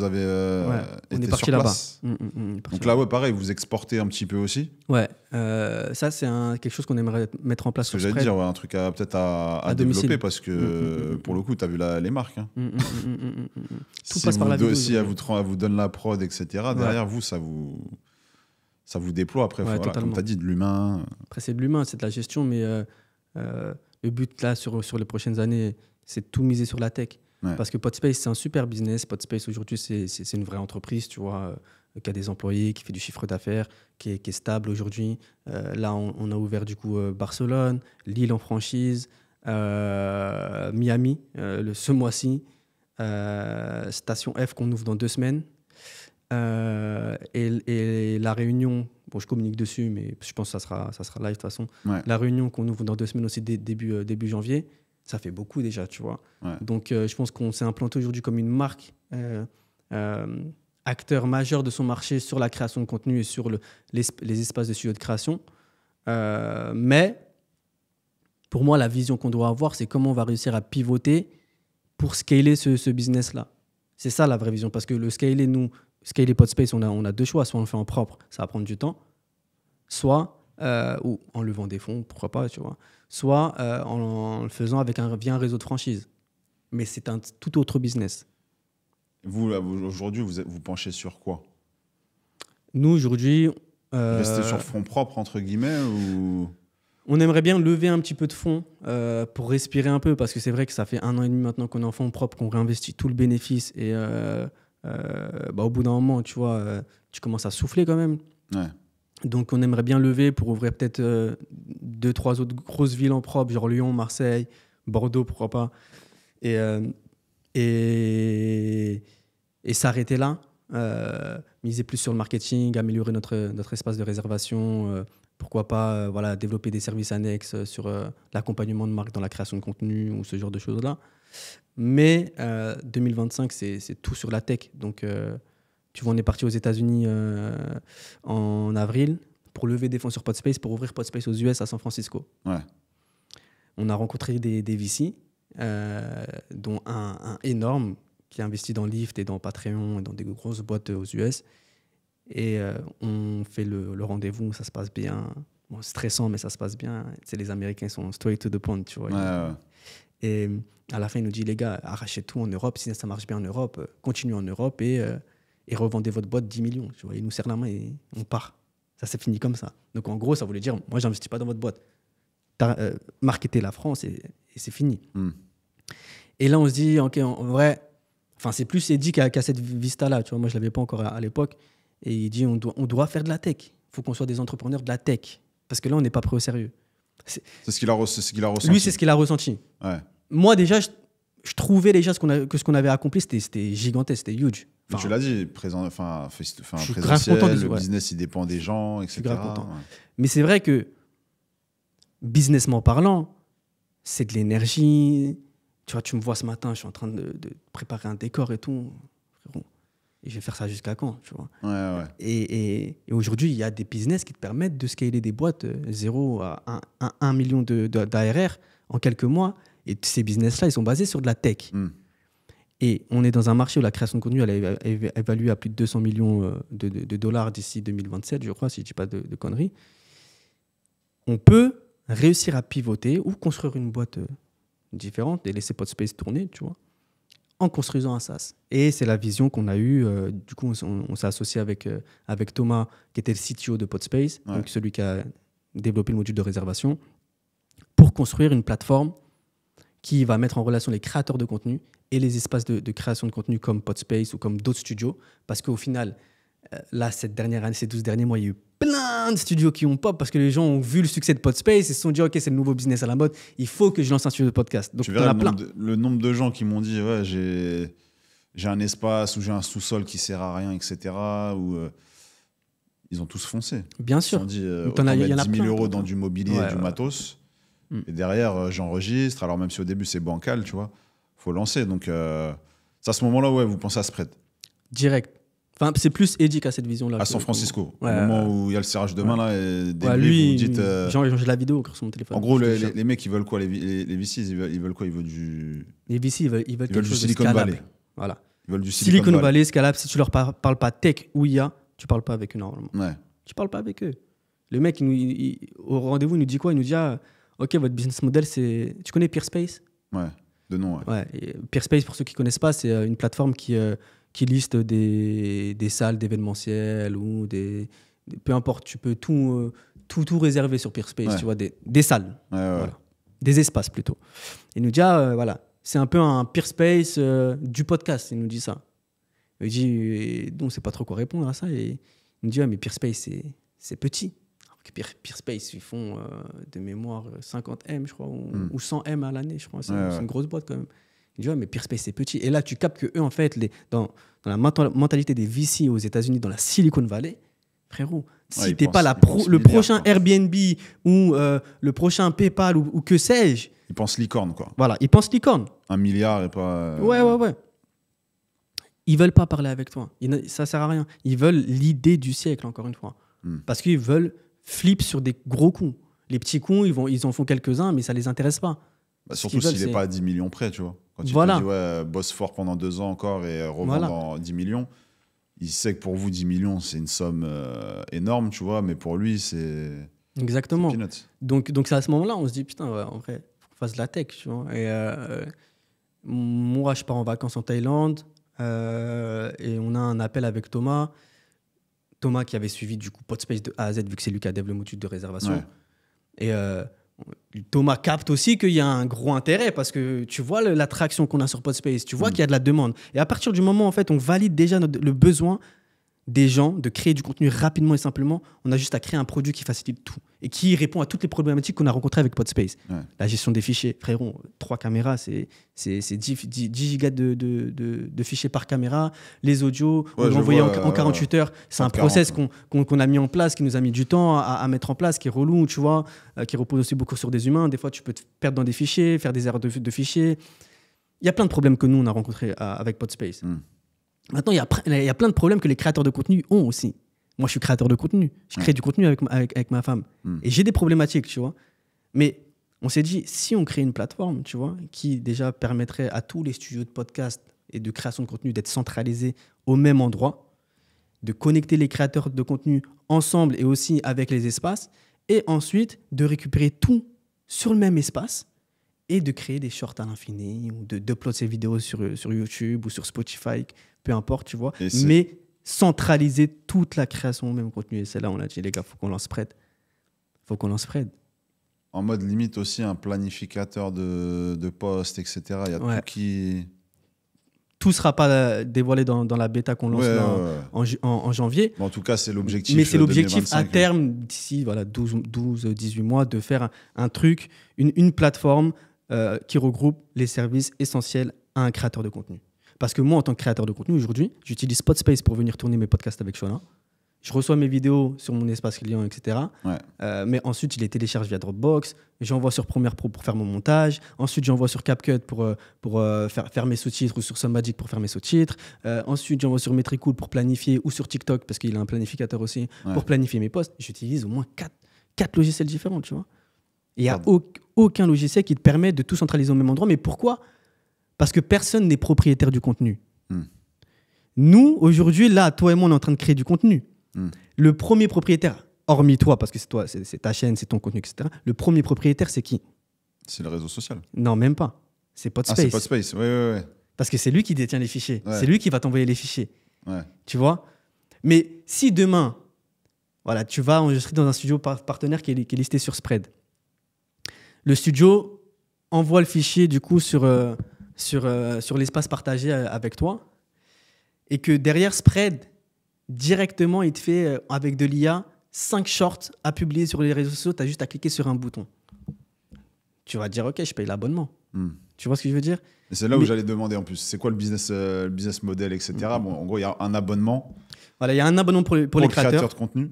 été est parti sur là-bas. place. Donc là, ouais, pareil, vous exportez un petit peu aussi. Ouais, ça c'est quelque chose qu'on aimerait mettre en place Ce que sur j'allais Spread. dire, ouais, un truc peut-être à domicile. développer parce que pour le coup, tu as vu les marques. Hein. Tout Si passe par la vidéo. Si elle vous donne la prod, etc., derrière vous, ça vous déploie après. Ouais, Voilà, comme totalement. tu as dit, de l'humain. Après, c'est de l'humain, c'est de la gestion, mais le but là, sur les prochaines années, c'est de tout miser sur la tech. Ouais. Parce que Podspace, c'est un super business. Podspace, aujourd'hui, c'est une vraie entreprise, tu vois, qui a des employés, qui fait du chiffre d'affaires, qui est stable aujourd'hui. Là, on a ouvert du coup Barcelone, Lille en franchise, Miami ce mois-ci, Station F qu'on ouvre dans 2 semaines. Et la Réunion, bon, je communique dessus, mais je pense que ça sera live de toute façon. Ouais. La Réunion qu'on ouvre dans 2 semaines aussi, début janvier, ça fait beaucoup déjà, tu vois. Ouais. Donc, je pense qu'on s'est implanté aujourd'hui comme une marque, acteur majeur de son marché sur la création de contenu et sur les espaces de studio de création. Mais pour moi, la vision qu'on doit avoir, c'est comment on va réussir à pivoter pour scaler ce business-là. C'est ça la vraie vision, parce que le scaler Podspace, on a 2 choix. Soit on le fait en propre, ça va prendre du temps, soit ou en levant des fonds, pourquoi pas, tu vois. Soit en le faisant via un réseau de franchise. Mais c'est un tout autre business. Vous, aujourd'hui, vous penchez sur quoi? Nous, aujourd'hui... Rester sur fonds propres, entre guillemets, ou... On aimerait bien lever un petit peu de fonds pour respirer un peu, parce que c'est vrai que ça fait 1 an et demi maintenant qu'on est en fonds propres, qu'on réinvestit tout le bénéfice. Et au bout d'un moment, tu vois, tu commences à souffler quand même. Ouais. Donc, on aimerait bien lever pour ouvrir peut-être 2-3 autres grosses villes en propre, genre Lyon, Marseille, Bordeaux, pourquoi pas. Et s'arrêter là. Miser plus sur le marketing, améliorer notre espace de réservation. Pourquoi pas développer des services annexes sur l'accompagnement de marques dans la création de contenu ou ce genre de choses-là. Mais 2025, c'est tout sur la tech. Donc, tu vois, on est parti aux États-Unis en avril pour lever des fonds sur Podspace, pour ouvrir Podspace aux US à San Francisco. Ouais. On a rencontré des VC, dont un énorme qui a investi dans Lyft et dans Patreon et dans des grosses boîtes aux US. Et on fait le rendez-vous, ça se passe bien. Bon, stressant, mais ça se passe bien. Tu sais, les Américains sont straight to the point, tu vois. Ouais. Et à la fin, il nous dit, les gars, arrachez tout en Europe. Si ça marche bien en Europe, continuez en Europe et revendez votre boîte 10 millions. Tu vois. Il nous serre la main et on part. Ça s'est fini comme ça. Donc en gros, ça voulait dire, moi, j'investis pas dans votre boîte. Marketez la France et c'est fini. Et là, on se dit, ok, en vrai, enfin, c'est plus Eddy qui a cette vista-là. Tu vois, moi, je l'avais pas encore à l'époque. Et il dit, on doit faire de la tech. Il faut qu'on soit des entrepreneurs de la tech. Parce que là, on n'est pas pris au sérieux. C'est ce qu'il a ressenti. Lui, c'est ce qu'il a ressenti. Ouais. Moi, déjà, je trouvais déjà que ce qu'on avait accompli, c'était gigantesque, c'était huge. Mais tu l'as dit, je suis grave content le business, il dépend des gens, etc. Je suis grave content. Ouais. Mais c'est vrai que, businessment parlant, c'est de l'énergie. Tu vois, tu me vois ce matin, je suis en train de préparer un décor et tout. Frérot, et je vais faire ça jusqu'à quand, tu vois. Ouais. Et aujourd'hui, il y a des business qui te permettent de scaler des boîtes 0 à 1 million d'ARR en quelques mois. Et ces business-là, ils sont basés sur de la tech. Et on est dans un marché où la création de contenu, elle est évaluée à plus de 200 millions de dollars d'ici 2027, je crois, si je ne dis pas de conneries. On peut réussir à pivoter ou construire une boîte différente et laisser Podspace tourner, tu vois, en construisant un SaaS. Et c'est la vision qu'on a eue. Du coup, on s'est associé avec Thomas, qui était le CTO de Podspace, donc celui qui a développé le module de réservation, pour construire une plateforme qui va mettre en relation les créateurs de contenu et les espaces de création de contenu comme Podspace ou comme d'autres studios. Parce qu'au final, là, ces 12 derniers mois, il y a eu plein de studios qui ont pop parce que les gens ont vu le succès de Podspace et se sont dit, OK, c'est le nouveau business à la mode, il faut que je lance un studio de podcast. Donc, tu verras le nombre de gens qui m'ont dit, ouais, j'ai un espace ou j'ai un sous-sol qui sert à rien, etc. Ou ils ont tous foncé. Bien sûr. Ils se sont dit, autant mettre 10 000 euros dans du mobilier et du matos. Et derrière, j'enregistre. Alors, même si au début, c'est bancal, tu vois, il faut lancer. Donc, c'est à ce moment-là, ouais, vous pensez à Spread. Direct. Enfin, c'est plus Eddie qui a cette vision-là. À San Francisco, Ouais, au moment où il y a le serrage de main, là, et Ouais, lui, vous dites... j'ai la vidéo sur mon téléphone. en gros, les mecs, ils veulent quoi? Les VCs, ils veulent quoi? Ils veulent du... Les VC, ils veulent quelque du chose de Silicon scalable. Valley. Voilà. Ils veulent du Silicon Valley, scalable, si tu leur parles pas tech ou IA, tu parles pas avec eux normalement. Ouais. Tu parles pas avec eux. Le mec, au rendez-vous, il nous dit quoi? Il nous dit, OK, votre business model, c'est... Tu connais Peerspace? Ouais, de nom, ouais. Ouais. Et Peerspace, pour ceux qui connaissent pas, c'est une plateforme qui liste des salles d'événementiel ou peu importe, tu peux tout réserver sur Peerspace, Ouais. tu vois, des salles, Ouais, ouais. voilà. Des espaces plutôt. Il nous dit, voilà, c'est un peu un Peerspace du podcast, il nous dit ça. Il dit, non, c'est pas trop quoi répondre à ça. Et il me dit, mais Peerspace, c'est petit. Peerspace, ils font de mémoire 50 M, je crois, ou 100 M à l'année, je crois. C'est une grosse boîte quand même. Il dit, mais Peerspace, c'est petit. Et là, tu captes qu'eux, en fait, dans la mentalité des VC aux États-Unis, dans la Silicon Valley, frérot, si t'es pas le prochain Airbnb ou le prochain PayPal ou que sais-je. Ils pensent licorne, quoi. Voilà, ils pensent licorne. 1 milliard et pas... Ouais. Ils veulent pas parler avec toi. Ça sert à rien. Ils veulent l'idée du siècle, encore une fois. Parce qu'ils veulent flip sur des gros coups. Les petits coups, ils en font quelques-uns, mais ça les intéresse pas. Bah, surtout s'il n'est pas à 10 millions près, tu vois. Quand il te dit, ouais, bosse fort pendant 2 ans encore et revends dans 10 millions, il sait que pour vous, 10 millions, c'est une somme énorme, tu vois, mais pour lui, c'est... Exactement. C'est donc c'est à ce moment-là, on se dit, putain, ouais, en vrai, faut qu'on fasse de la tech, tu vois. Et moi, je pars en vacances en Thaïlande et on a un appel avec Thomas. Thomas qui avait suivi du coup Podspace de A à Z, vu que c'est lui qui a développé le module de réservation. Ouais. Et Thomas capte aussi qu'il y a un gros intérêt parce que tu vois l'attraction qu'on a sur Podspace, tu vois qu'il y a de la demande. Et à partir du moment, en fait, on valide déjà le besoin des gens de créer du contenu rapidement et simplement, on a juste à créer un produit qui facilite tout et qui répond à toutes les problématiques qu'on a rencontrées avec Podspace. Ouais. La gestion des fichiers, frérot, 3 caméras, c'est 10 gigas de fichiers par caméra. Les audios, on doit envoyer en 48 heures. C'est un process qu'on a mis en place, qui nous a mis du temps à mettre en place, qui est relou, tu vois, qui repose aussi beaucoup sur des humains. Des fois, tu peux te perdre dans des fichiers, faire des erreurs de fichiers. Il y a plein de problèmes que nous, on a rencontrés avec Podspace. Maintenant, il y a plein de problèmes que les créateurs de contenu ont aussi. Moi, je suis créateur de contenu. Je crée du contenu avec ma femme. Et j'ai des problématiques, tu vois. Mais on s'est dit, si on crée une plateforme, tu vois, qui déjà permettrait à tous les studios de podcast et de création de contenu d'être centralisés au même endroit, de connecter les créateurs de contenu ensemble et aussi avec les espaces, et ensuite de récupérer tout sur le même espace et de créer des shorts à l'infini ou d'uploader ces vidéos sur YouTube ou sur Spotify, peu importe, tu vois. Mais centraliser toute la création au même contenu. Et c'est là, on a dit, les gars, il faut qu'on lance spread. En mode limite aussi un planificateur de posts, etc. Il y a tout qui... Tout ne sera pas dévoilé dans la bêta qu'on lance en janvier. Mais en tout cas, c'est l'objectif. Mais c'est l'objectif à terme, d'ici 12-18 mois, de faire un truc, une plateforme qui regroupe les services essentiels à un créateur de contenu. Parce que moi, en tant que créateur de contenu, aujourd'hui, j'utilise Podspace pour venir tourner mes podcasts avec Shona. Je reçois mes vidéos sur mon espace client, etc. Mais ensuite, je les télécharge via Dropbox. J'envoie sur Premiere Pro pour faire mon montage. Ensuite, j'envoie sur CapCut pour faire mes sous-titres ou sur Soundmagic pour faire mes sous-titres. Ensuite, j'envoie sur Metricool pour planifier ou sur TikTok, parce qu'il a un planificateur aussi, pour planifier mes posts. J'utilise au moins 4 logiciels différents, tu vois. Il n'y a aucun logiciel qui te permet de tout centraliser au même endroit. Mais pourquoi ? Parce que personne n'est propriétaire du contenu. Nous, aujourd'hui, là, toi et moi, on est en train de créer du contenu. Le premier propriétaire, hormis toi, parce que c'est toi, c'est ta chaîne, c'est ton contenu, etc. Le premier propriétaire, c'est qui ? C'est le réseau social. Non, même pas. C'est Podspace. Ah, c'est Podspace, oui. Parce que c'est lui qui détient les fichiers. C'est lui qui va t'envoyer les fichiers. Tu vois ? Mais si demain, voilà, tu vas enregistrer dans un studio partenaire qui est listé sur Spread, le studio envoie le fichier du coup sur l'espace partagé avec toi, et que derrière Spread, directement, il te fait, avec de l'IA, 5 shorts à publier sur les réseaux sociaux, tu as juste à cliquer sur un bouton. Tu vas te dire, OK, je paye l'abonnement. Tu vois ce que je veux dire ? Et c'est là où j'allais demander en plus. C'est quoi le business model, etc. Bon, en gros, il y a un abonnement. Voilà, il y a un abonnement pour les créateurs de contenu.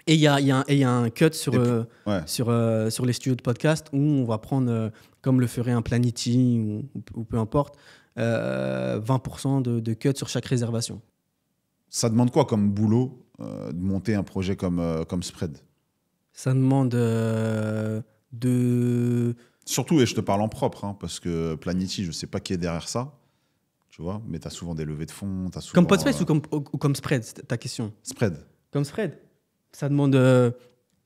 Et il y a un cut sur les studios de podcast où on va prendre, comme le ferait un Planity ou peu importe, 20% de cut sur chaque réservation. Ça demande quoi comme boulot de monter un projet comme Spread? Ça demande de... Surtout, et je te parle en propre, hein, parce que Planity, je sais pas qui est derrière ça, tu vois, mais tu as souvent des levées de fonds, t'as souvent, Comme Podspace ou comme Spread, c'est ta question? Spread. Comme Spread. Ça demande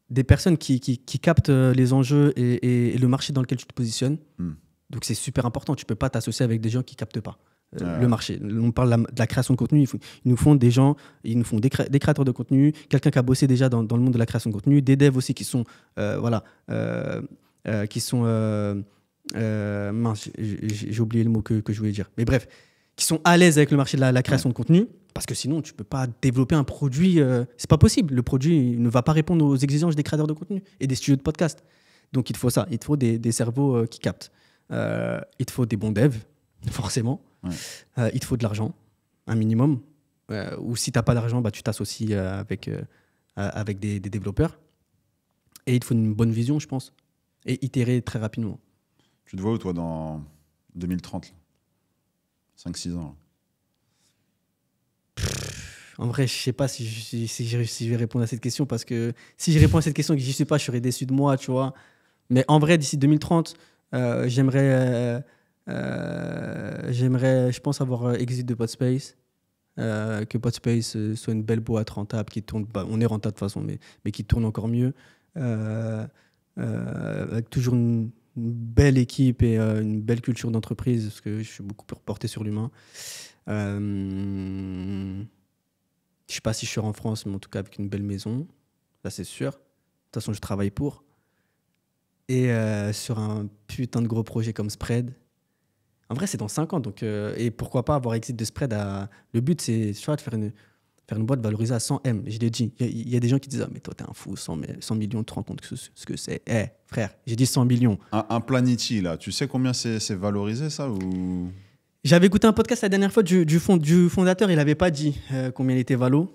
des personnes qui captent les enjeux et le marché dans lequel tu te positionnes. Donc c'est super important. Tu peux pas t'associer avec des gens qui captent pas le marché. On parle de la création de contenu. Ils nous font des gens, ils nous font des créateurs de contenu, quelqu'un qui a bossé déjà dans le monde de la création de contenu, des devs aussi qui sont mince, j'ai oublié le mot que je voulais dire. Mais bref, qui sont à l'aise avec le marché de la création de contenu, parce que sinon tu peux pas développer un produit. C'est pas possible. Le produit ne va pas répondre aux exigences des créateurs de contenu et des studios de podcast. Donc il te faut ça. Il te faut des cerveaux qui captent. Il te faut des bons devs, forcément. Il te faut de l'argent, un minimum. Ou si tu n'as pas d'argent, tu t'associes avec des développeurs. Et il te faut une bonne vision, je pense. Et itérer très rapidement. Tu te vois où, toi, dans 2030 5-6 ans là. En vrai, je ne sais pas si je vais répondre à cette question, parce que si je réponds à cette question et que je n'y suis pas, je serais déçu de moi, tu vois. Mais en vrai, d'ici 2030, j'aimerais, je pense, avoir exit de Podspace. Que Podspace soit une belle boîte rentable qui tourne. On est rentable de toute façon, mais qui tourne encore mieux. Avec toujours une belle équipe et une belle culture d'entreprise, parce que je suis beaucoup porté sur l'humain. Je ne sais pas si je serai en France, mais en tout cas avec une belle maison, ça c'est sûr. De toute façon, je travaille pour. Et sur un putain de gros projet comme Spread. En vrai, c'est dans 5 ans. Donc, et pourquoi pas avoir exit de Spread Le but, c'est de faire une boîte valorisée à 100 M. Je l'ai dit. Il y a des gens qui disent « Ah, mais toi, t'es un fou, 100 millions, tu te rends compte ce que c'est ?» Frère, j'ai dit 100 millions. Un Planity, là, tu sais combien c'est valorisé, ça ou... J'avais écouté un podcast la dernière fois du fondateur. Il n'avait pas dit combien il était valo.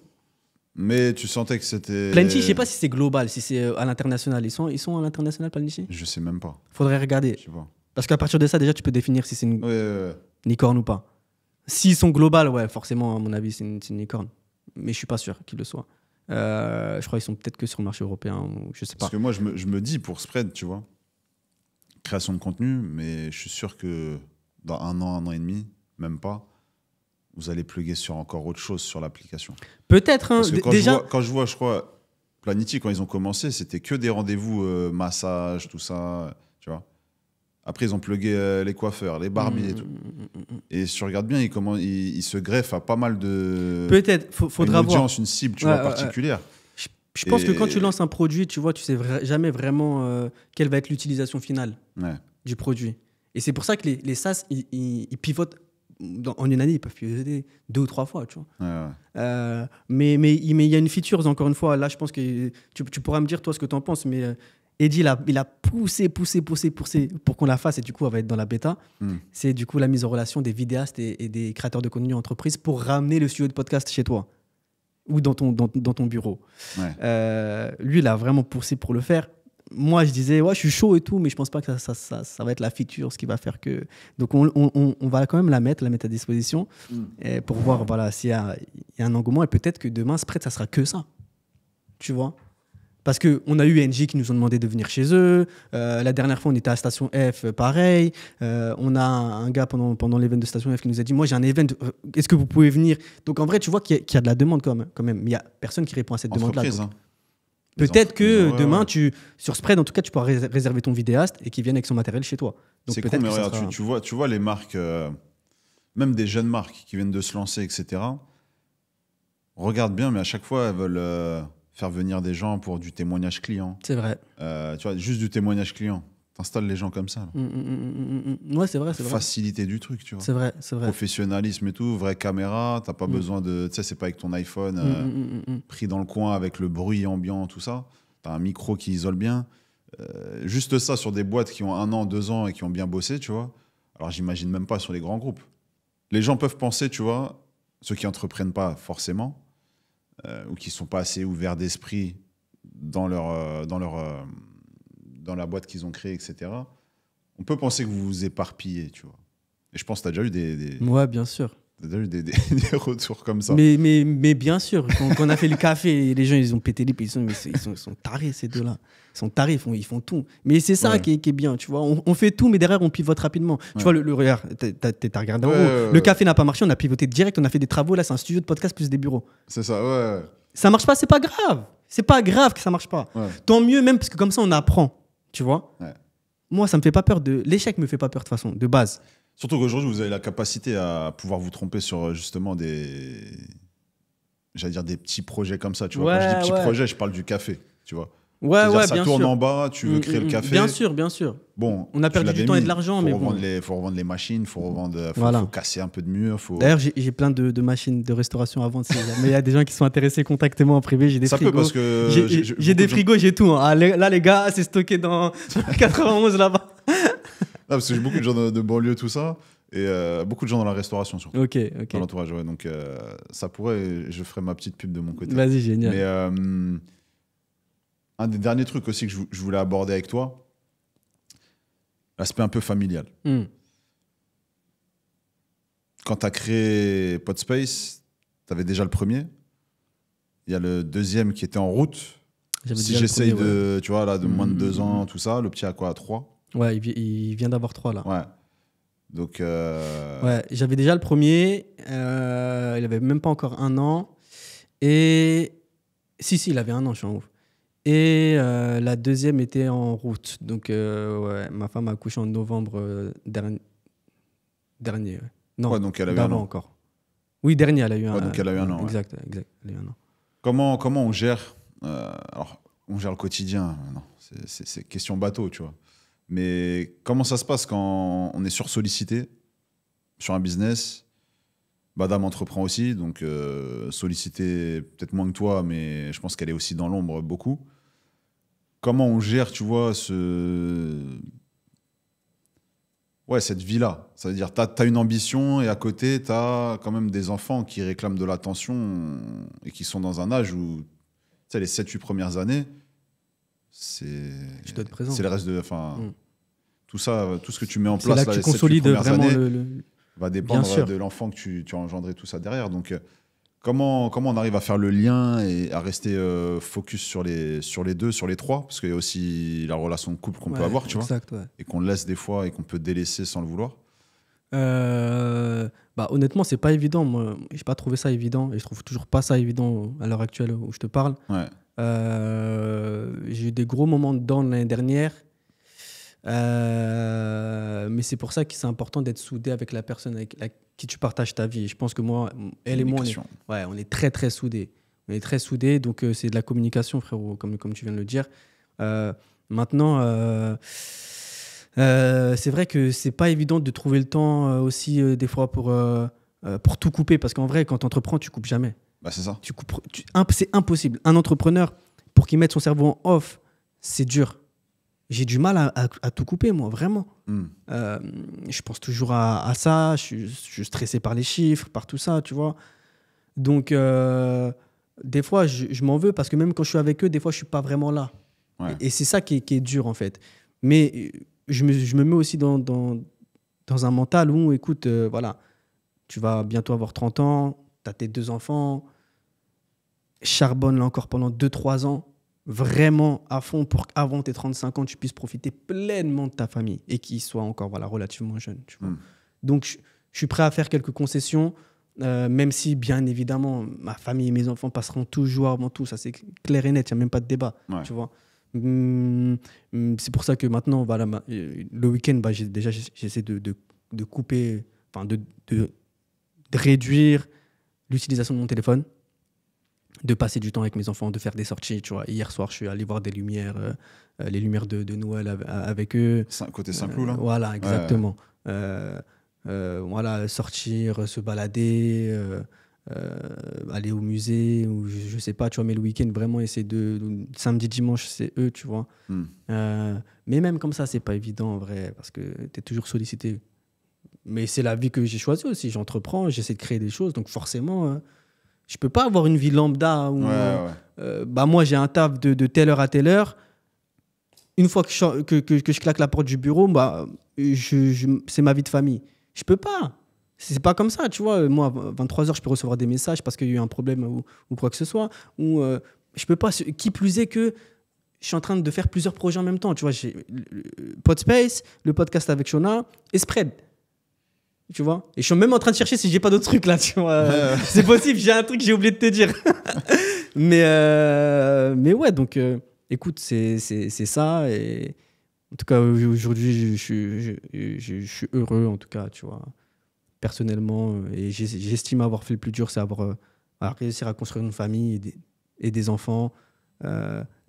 Mais tu sentais que c'était... Planity, je ne sais pas si c'est global, si c'est à l'international. Ils sont à l'international, Planity? Je sais même pas. Faudrait regarder. Je sais pas. Parce qu'à partir de ça, déjà, tu peux définir si c'est une Ouais. licorne ou pas. S'ils sont global, ouais, forcément, à mon avis, c'est une licorne. Mais je suis pas sûr qu'ils le soient. Je crois qu'ils sont peut-être que sur le marché européen, ou je sais pas. Parce que moi, je me dis pour Spread, tu vois, création de contenu, mais je suis sûr que dans 1 an et demi, même pas, vous allez plugger sur encore autre chose sur l'application. Peut-être, hein. Parce que Déjà... quand je vois, je crois, Planity, quand ils ont commencé, c'était que des rendez-vous massage, tout ça, tu vois. Après, ils ont plugué les coiffeurs, les barbiers et tout. Et si tu regardes bien, ils se greffent à pas mal de... Peut-être, faudra une audience, voir. une cible, tu vois, particulière. Je pense que quand tu lances un produit, tu vois, tu sais jamais vraiment quelle va être l'utilisation finale du produit. Et c'est pour ça que les SaaS, ils pivotent. En une année, ils peuvent pivoter 2 ou 3 fois, tu vois. Mais il y a une feature, encore une fois. Là, je pense que tu pourras me dire, toi, ce que tu en penses, mais... Eddie, il a poussé pour qu'on la fasse, et du coup, elle va être dans la bêta. C'est du coup la mise en relation des vidéastes et des créateurs de contenu entreprise pour ramener le studio de podcast chez toi ou dans ton bureau. Lui, il a vraiment poussé pour le faire. Moi, je disais, ouais, je suis chaud et tout, mais je pense pas que ça va être la feature, ce qui va faire que... Donc, on va quand même la mettre à disposition pour voir voilà, s'il y a un engouement, et peut-être que demain, Spread, ça sera que ça. Tu vois ? Parce qu'on a eu NJ qui nous ont demandé de venir chez eux. La dernière fois, on était à Station F, pareil. On a un gars pendant l'event de Station F qui nous a dit « Moi, j'ai un event, est-ce que vous pouvez venir ?» Donc, en vrai, tu vois qu'il y a de la demande quand même. Mais il n'y a personne qui répond à cette demande-là. Peut-être que demain, sur Spread, en tout cas, tu pourras réserver ton vidéaste et qu'il vienne avec son matériel chez toi. C'est cool, mais regarde, tu vois les marques, même des jeunes marques qui viennent de se lancer, etc. Regarde bien, mais à chaque fois, elles veulent... faire venir des gens pour du témoignage client. C'est vrai. Tu vois, juste du témoignage client. T'installes les gens comme ça. Ouais, c'est vrai. Facilité du truc, tu vois. C'est vrai. Professionnalisme et tout, vraie caméra. T'as pas besoin de... Tu sais, c'est pas avec ton iPhone pris dans le coin avec le bruit ambiant, tout ça. T'as un micro qui isole bien. Juste ça sur des boîtes qui ont 1 an, 2 ans et qui ont bien bossé, tu vois. Alors, j'imagine même pas sur les grands groupes. Les gens peuvent penser, tu vois, ceux qui entreprennent pas forcément, ou qui ne sont pas assez ouverts d'esprit dans la boîte qu'ils ont créée, etc. On peut penser que vous vous éparpillez, tu vois. Et je pense que tu as déjà eu des... Ouais, bien sûr. T'as déjà eu des retours comme ça? Mais bien sûr, quand on a fait le café, les gens, ils ont pété les pieds. Ils sont tarés, ces deux-là. Ils sont tarés, ils font tout. Mais c'est ça Ouais. qui est bien, tu vois. On fait tout, mais derrière, on pivote rapidement. Tu Ouais. vois, regarde, t'as regardé en Ouais, haut. ouais, Le ouais. café n'a pas marché, on a pivoté direct, on a fait des travaux. Là, c'est un studio de podcast plus des bureaux. C'est ça, ouais. Ça marche pas, c'est pas grave. C'est pas grave que ça marche pas. Ouais. Tant mieux, même parce que comme ça, on apprend. Tu vois. Ouais. Moi, ça me fait pas peur l'échec me fait pas peur de toute façon, de base. Surtout qu'aujourd'hui, vous avez la capacité à pouvoir vous tromper sur justement j'allais dire des petits projets comme ça, tu vois. Ouais, Quand je dis petits ouais. projets, je parle du café, tu vois. Ouais, C'est-à-dire, ouais, ça bien tourne sûr. en bas, tu veux créer le café. Bien sûr, bien sûr. Bon, On a tu perdu du l'avais temps et de mis. l'argent, mais bon. Faut revendre les machines, faut Voilà. casser un peu de mur. D'ailleurs, j'ai plein de machines de restauration à vendre. Mais il y a des gens qui sont intéressés, contactez-moi en privé. J'ai des Ça frigos. peut parce que J'ai des frigos, j'ai tout. Hein. Ah, là, les gars, c'est stocké dans 91 là-bas. Parce que j'ai beaucoup de gens de banlieue, tout ça. Et beaucoup de gens dans la restauration, surtout. Ok. Dans l'entourage, ouais. Donc, ça pourrait. Je ferai ma petite pub de mon côté. Vas-y, génial. Mais un des derniers trucs aussi que je voulais aborder avec toi, l'aspect un peu familial. Quand tu as créé Podspace, tu avais déjà le premier. Il y a le deuxième qui était en route. J'avais Si déjà le j'essaye premier, ouais. tu vois, là, de moins de 2 ans, tout ça, le petit a quoi, à 3? Ouais, il vient d'avoir 3 là. Ouais. Donc. Ouais, j'avais déjà le premier. Il avait même pas encore 1 an. Et. Si, il avait 1 an, je suis en ouf. Et la deuxième était en route. Donc, ouais, ma femme a accouché en novembre dernier. Ouais. Non, Ouais, donc elle avait d'avant 1 an. encore. Oui, dernier, elle a eu 1 Ouais, an. donc elle a eu 1 an, ouais. Exact, elle a eu 1 an. Comment on gère alors, on gère le quotidien. Non, c'est question bateau, tu vois. Mais comment ça se passe quand on est sursollicité sur un business? Madame entreprend aussi, donc sollicité peut-être moins que toi, mais je pense qu'elle est aussi dans l'ombre beaucoup. Comment on gère, tu vois, cette vie-là? Ça veut dire, t'as une ambition et à côté, t'as quand même des enfants qui réclament de l'attention et qui sont dans un âge où, tu sais, les 7-8 premières années, Tu dois être présent. c'est le reste de... Enfin, tout ça, tout ce que tu mets en C'est place, là que là, tu les 7-8 consolides premières vraiment années, va Bien dépendre sûr. de l'enfant que tu as engendré, tout ça derrière. Donc, comment on arrive à faire le lien et à rester focus sur les deux, sur les trois? Parce qu'il y a aussi la relation de couple qu'on peut avoir, tu vois, exact, ouais. et qu'on laisse des fois et qu'on peut délaisser sans le vouloir. Honnêtement, c'est pas évident. Moi, j'ai pas trouvé ça évident et je trouve toujours pas ça évident à l'heure actuelle où je te parle. Ouais. J'ai eu des gros moments dedans l'année dernière. Mais c'est pour ça que c'est important d'être soudé avec la personne avec qui tu partages ta vie. Et je pense que moi, elle et moi, on est très, très soudés. On est très soudés, donc c'est de la communication, frérot, comme tu viens de le dire. Maintenant, c'est vrai que c'est pas évident de trouver le temps aussi, des fois, pour tout couper. Parce qu'en vrai, quand tu entreprends, tu coupes jamais. Bah, c'est ça. C'est impossible. Un entrepreneur, pour qu'il mette son cerveau en off, c'est dur. J'ai du mal à tout couper, moi, vraiment. Je pense toujours à ça. Je suis stressé par les chiffres, par tout ça, tu vois. Donc, des fois, je m'en veux parce que même quand je suis avec eux, des fois, je ne suis pas vraiment là. Ouais. Et c'est ça qui est dur, en fait. Mais je me mets aussi dans un mental où, écoute, voilà, tu vas bientôt avoir 30 ans, tu as tes 2 enfants, charbonne là encore pendant 2-3 ans, vraiment à fond pour qu'avant tes 35 ans, tu puisses profiter pleinement de ta famille et qu'ils soient encore relativement jeunes. Tu vois. Donc, je suis prêt à faire quelques concessions, même si, bien évidemment, ma famille et mes enfants passeront toujours avant tout. Ça, c'est clair et net, il n'y a même pas de débat. Ouais. Tu vois. C'est pour ça que maintenant, voilà, le week-end, j'essaie de couper, enfin, de réduire l'utilisation de mon téléphone, de passer du temps avec mes enfants, de faire des sorties. Tu vois. Hier soir, je suis allé voir des lumières, les lumières de Noël avec eux. Côté Saint-Cloud, là. Voilà, exactement. Voilà, sortir, se balader, aller au musée, ou je sais pas, tu vois, mais le week-end, vraiment essayer samedi, dimanche, c'est eux, tu vois. Mais même comme ça, c'est pas évident en vrai, parce que tu es toujours sollicité. Mais c'est la vie que j'ai choisie aussi. J'entreprends, j'essaie de créer des choses, donc forcément, je peux pas avoir une vie lambda où moi j'ai un taf de telle heure à telle heure. Une fois que je claque la porte du bureau, c'est ma vie de famille. Je peux pas. C'est pas comme ça, tu vois. Moi, à 23h, je peux recevoir des messages parce qu'il y a eu un problème ou quoi que ce soit. Ou je peux pas. Qui plus est que je suis en train de faire plusieurs projets en même temps. Tu vois, j'ai Podspace, le podcast avec Shona et Spread. Tu vois. Et je suis même en train de chercher si j'ai pas d'autres trucs là. Tu vois. C'est possible, j'ai un truc que j'ai oublié de te dire. mais ouais, donc écoute, c'est ça. Et en tout cas, aujourd'hui, je suis heureux, en tout cas, tu vois. Personnellement, et j'estime avoir fait le plus dur, c'est avoir réussir à construire une famille et des enfants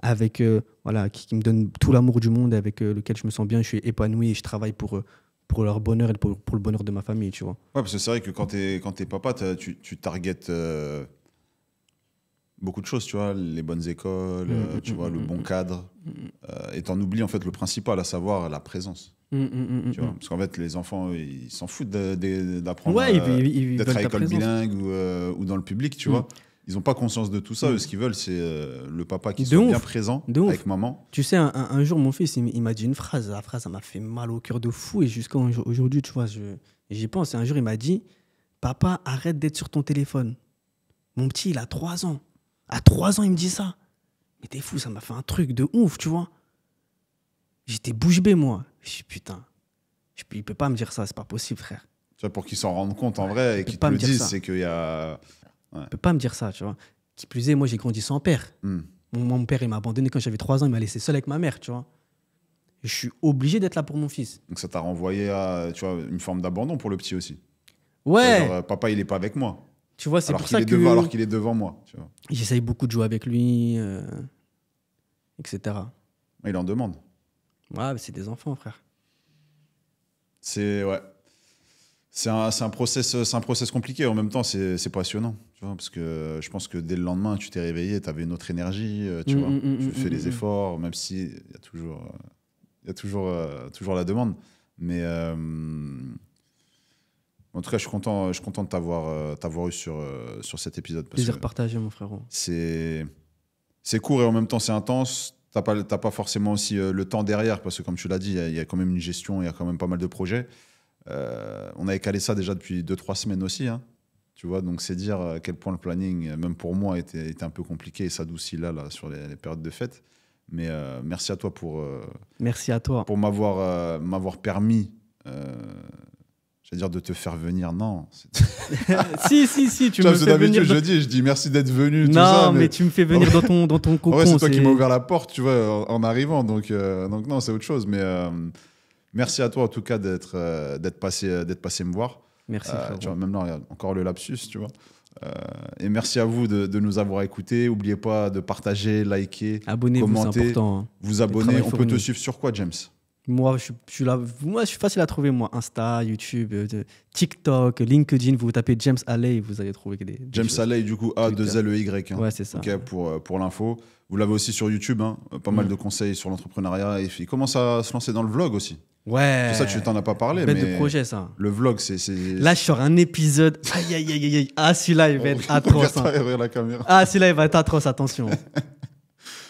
avec, voilà, qui me donnent tout l'amour du monde, avec lequel je me sens bien, je suis épanoui et je travaille pour leur bonheur et pour le bonheur de ma famille, tu vois. Ouais, parce que c'est vrai que quand t'es papa, tu targetes beaucoup de choses, tu vois, les bonnes écoles, tu vois, le bon cadre, et t'en oublies en fait le principal, à savoir la présence. Tu vois, parce qu'en fait, les enfants, ils s'en foutent d'apprendre d'être à l'école bilingue ou dans le public, tu vois. Ils n'ont pas conscience de tout ça. Eux, ce qu'ils veulent, c'est le papa qui soit bien présent avec maman. Tu sais, un jour, mon fils, il m'a dit une phrase. La phrase, ça m'a fait mal au cœur de fou. Et jusqu'à aujourd'hui, tu vois, j'y pense. Et un jour, il m'a dit, papa, arrête d'être sur ton téléphone. Mon petit, il a 3 ans. À 3 ans, il me dit ça. Mais t'es fou, ça m'a fait un truc de ouf, tu vois. J'étais bouche bée, moi. Je dis, putain, il peut pas me dire ça, c'est pas possible, frère. Tu vois, pour qu'ils s'en rendent compte en vrai et qu'ils te le disent, c'est qu'il y a... Ouais. Il peut pas me dire ça, tu vois. Qui plus est, moi, j'ai grandi sans père. Mon père, il m'a abandonné quand j'avais 3 ans, il m'a laissé seul avec ma mère, tu vois. Et je suis obligé d'être là pour mon fils. Donc ça t'a renvoyé à, tu vois, une forme d'abandon pour le petit aussi. Ouais. Genre, papa, il est pas avec moi. Tu vois, c'est alors pour ça que... alors qu'il est devant moi, tu vois. J'essaye beaucoup de jouer avec lui, etc. Il en demande. Ouais, mais c'est des enfants, frère. C'est un process compliqué. En même temps, c'est passionnant. Tu vois, parce que je pense que dès le lendemain, tu t'es réveillé, tu avais une autre énergie. Tu vois, tu fais les efforts, même si il y a toujours la demande. Mais en tout cas, je suis content de t'avoir eu sur cet épisode. Plaisir partagé, mon frérot. C'est court et en même temps, c'est intense. T'as pas forcément aussi le temps derrière, parce que comme tu l'as dit, il y a quand même une gestion, il y a quand même pas mal de projets. On avait calé ça déjà depuis 2-3 semaines aussi, hein, tu vois, donc c'est dire à quel point le planning, même pour moi, était un peu compliqué et s'adoucit là sur les périodes de fête. Mais merci à toi merci à toi pour m'avoir permis, j'allais dire de te faire venir. Non. si, tu me fais venir. Je dis merci d'être venu. Non, tout ça, mais tu me fais venir dans ton cocon. Ouais, c'est toi qui m'as ouvert la porte, tu vois, en arrivant. Donc non, c'est autre chose. Mais merci à toi en tout cas d'être passé me voir. Merci. Tu vois, même là, regarde, encore le lapsus, tu vois. Et merci à vous de nous avoir écoutés. N'oubliez pas de partager, liker, abonnez-vous, commenter, c'est important. Hein. Vous abonner. On peut te suivre sur quoi, James? Moi, je suis facile à trouver, moi. Insta, YouTube, TikTok, LinkedIn. Vous tapez James Alley, vous allez trouver des James Alley, du coup, A2LEY. Hein. Ouais, c'est ça. Okay, pour l'info. Vous l'avez aussi sur YouTube. Hein. Pas mal de conseils sur l'entrepreneuriat. Et il commence à se lancer dans le vlog aussi. Ouais. C'est ça, tu t'en as pas parlé. Bête de projet, ça. Le vlog, c'est... Là, je sors un épisode. Aïe. Ah, celui-là, il va être atroce. Hein. La caméra. Ah, celui-là, il va être atroce, attention.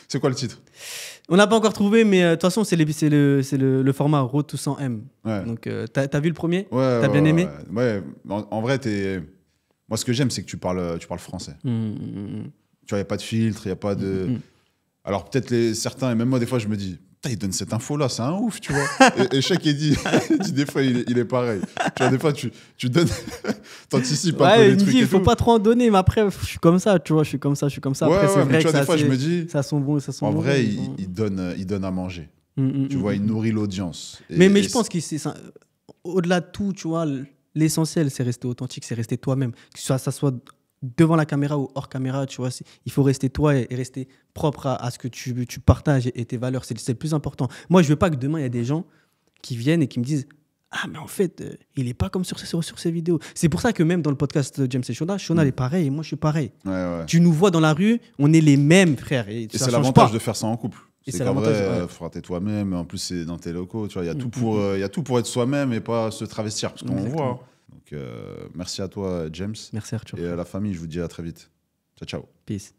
C'est quoi le titre? On n'a pas encore trouvé, mais de toute façon, c'est le format Road to 100M. Ouais. Donc, t'as vu le premier? Ouais. T'as bien aimé? Ouais. En vrai, moi, ce que j'aime, c'est que tu parles français. Tu vois, il n'y a pas de filtre, il n'y a pas de... Alors, peut-être certains, et même moi, des fois, je me dis, il donne cette info-là, c'est un ouf, tu vois. et Cheikh, il dit, des fois, il est pareil. Tu vois, des fois, tu donnes... T'anticipes un peu les trucs. Il ne faut pas trop en donner, mais après, je suis comme ça, tu vois, je suis comme ça. Après, c'est vrai que des fois, je me dis... Ça sent bon, En vrai, il donne à manger. Tu vois, il nourrit l'audience. Mais je pense que au-delà de tout, tu vois, l'essentiel, c'est rester authentique, c'est rester toi-même. Que ça soit devant la caméra ou hors caméra, tu vois, il faut rester toi et rester propre à ce que tu partages et tes valeurs. C'est le plus important. Moi, je veux pas que demain, il y a des gens qui viennent et qui me disent « Ah, mais en fait, il est pas comme sur ses vidéos. » C'est pour ça que même dans le podcast de James et Shona, elle est pareil et moi, je suis pareil. Ouais. Tu nous vois dans la rue, on est les mêmes, frères. Et c'est l'avantage de faire ça en couple. C'est qu'en vrai, faut être toi-même. En plus, c'est dans tes locaux. Tu vois, il y a tout pour être soi-même et pas se travestir. Parce qu'on voit. Donc, merci à toi, James. Merci, Arthur. Et à la famille, je vous dis à très vite. Ciao. Peace.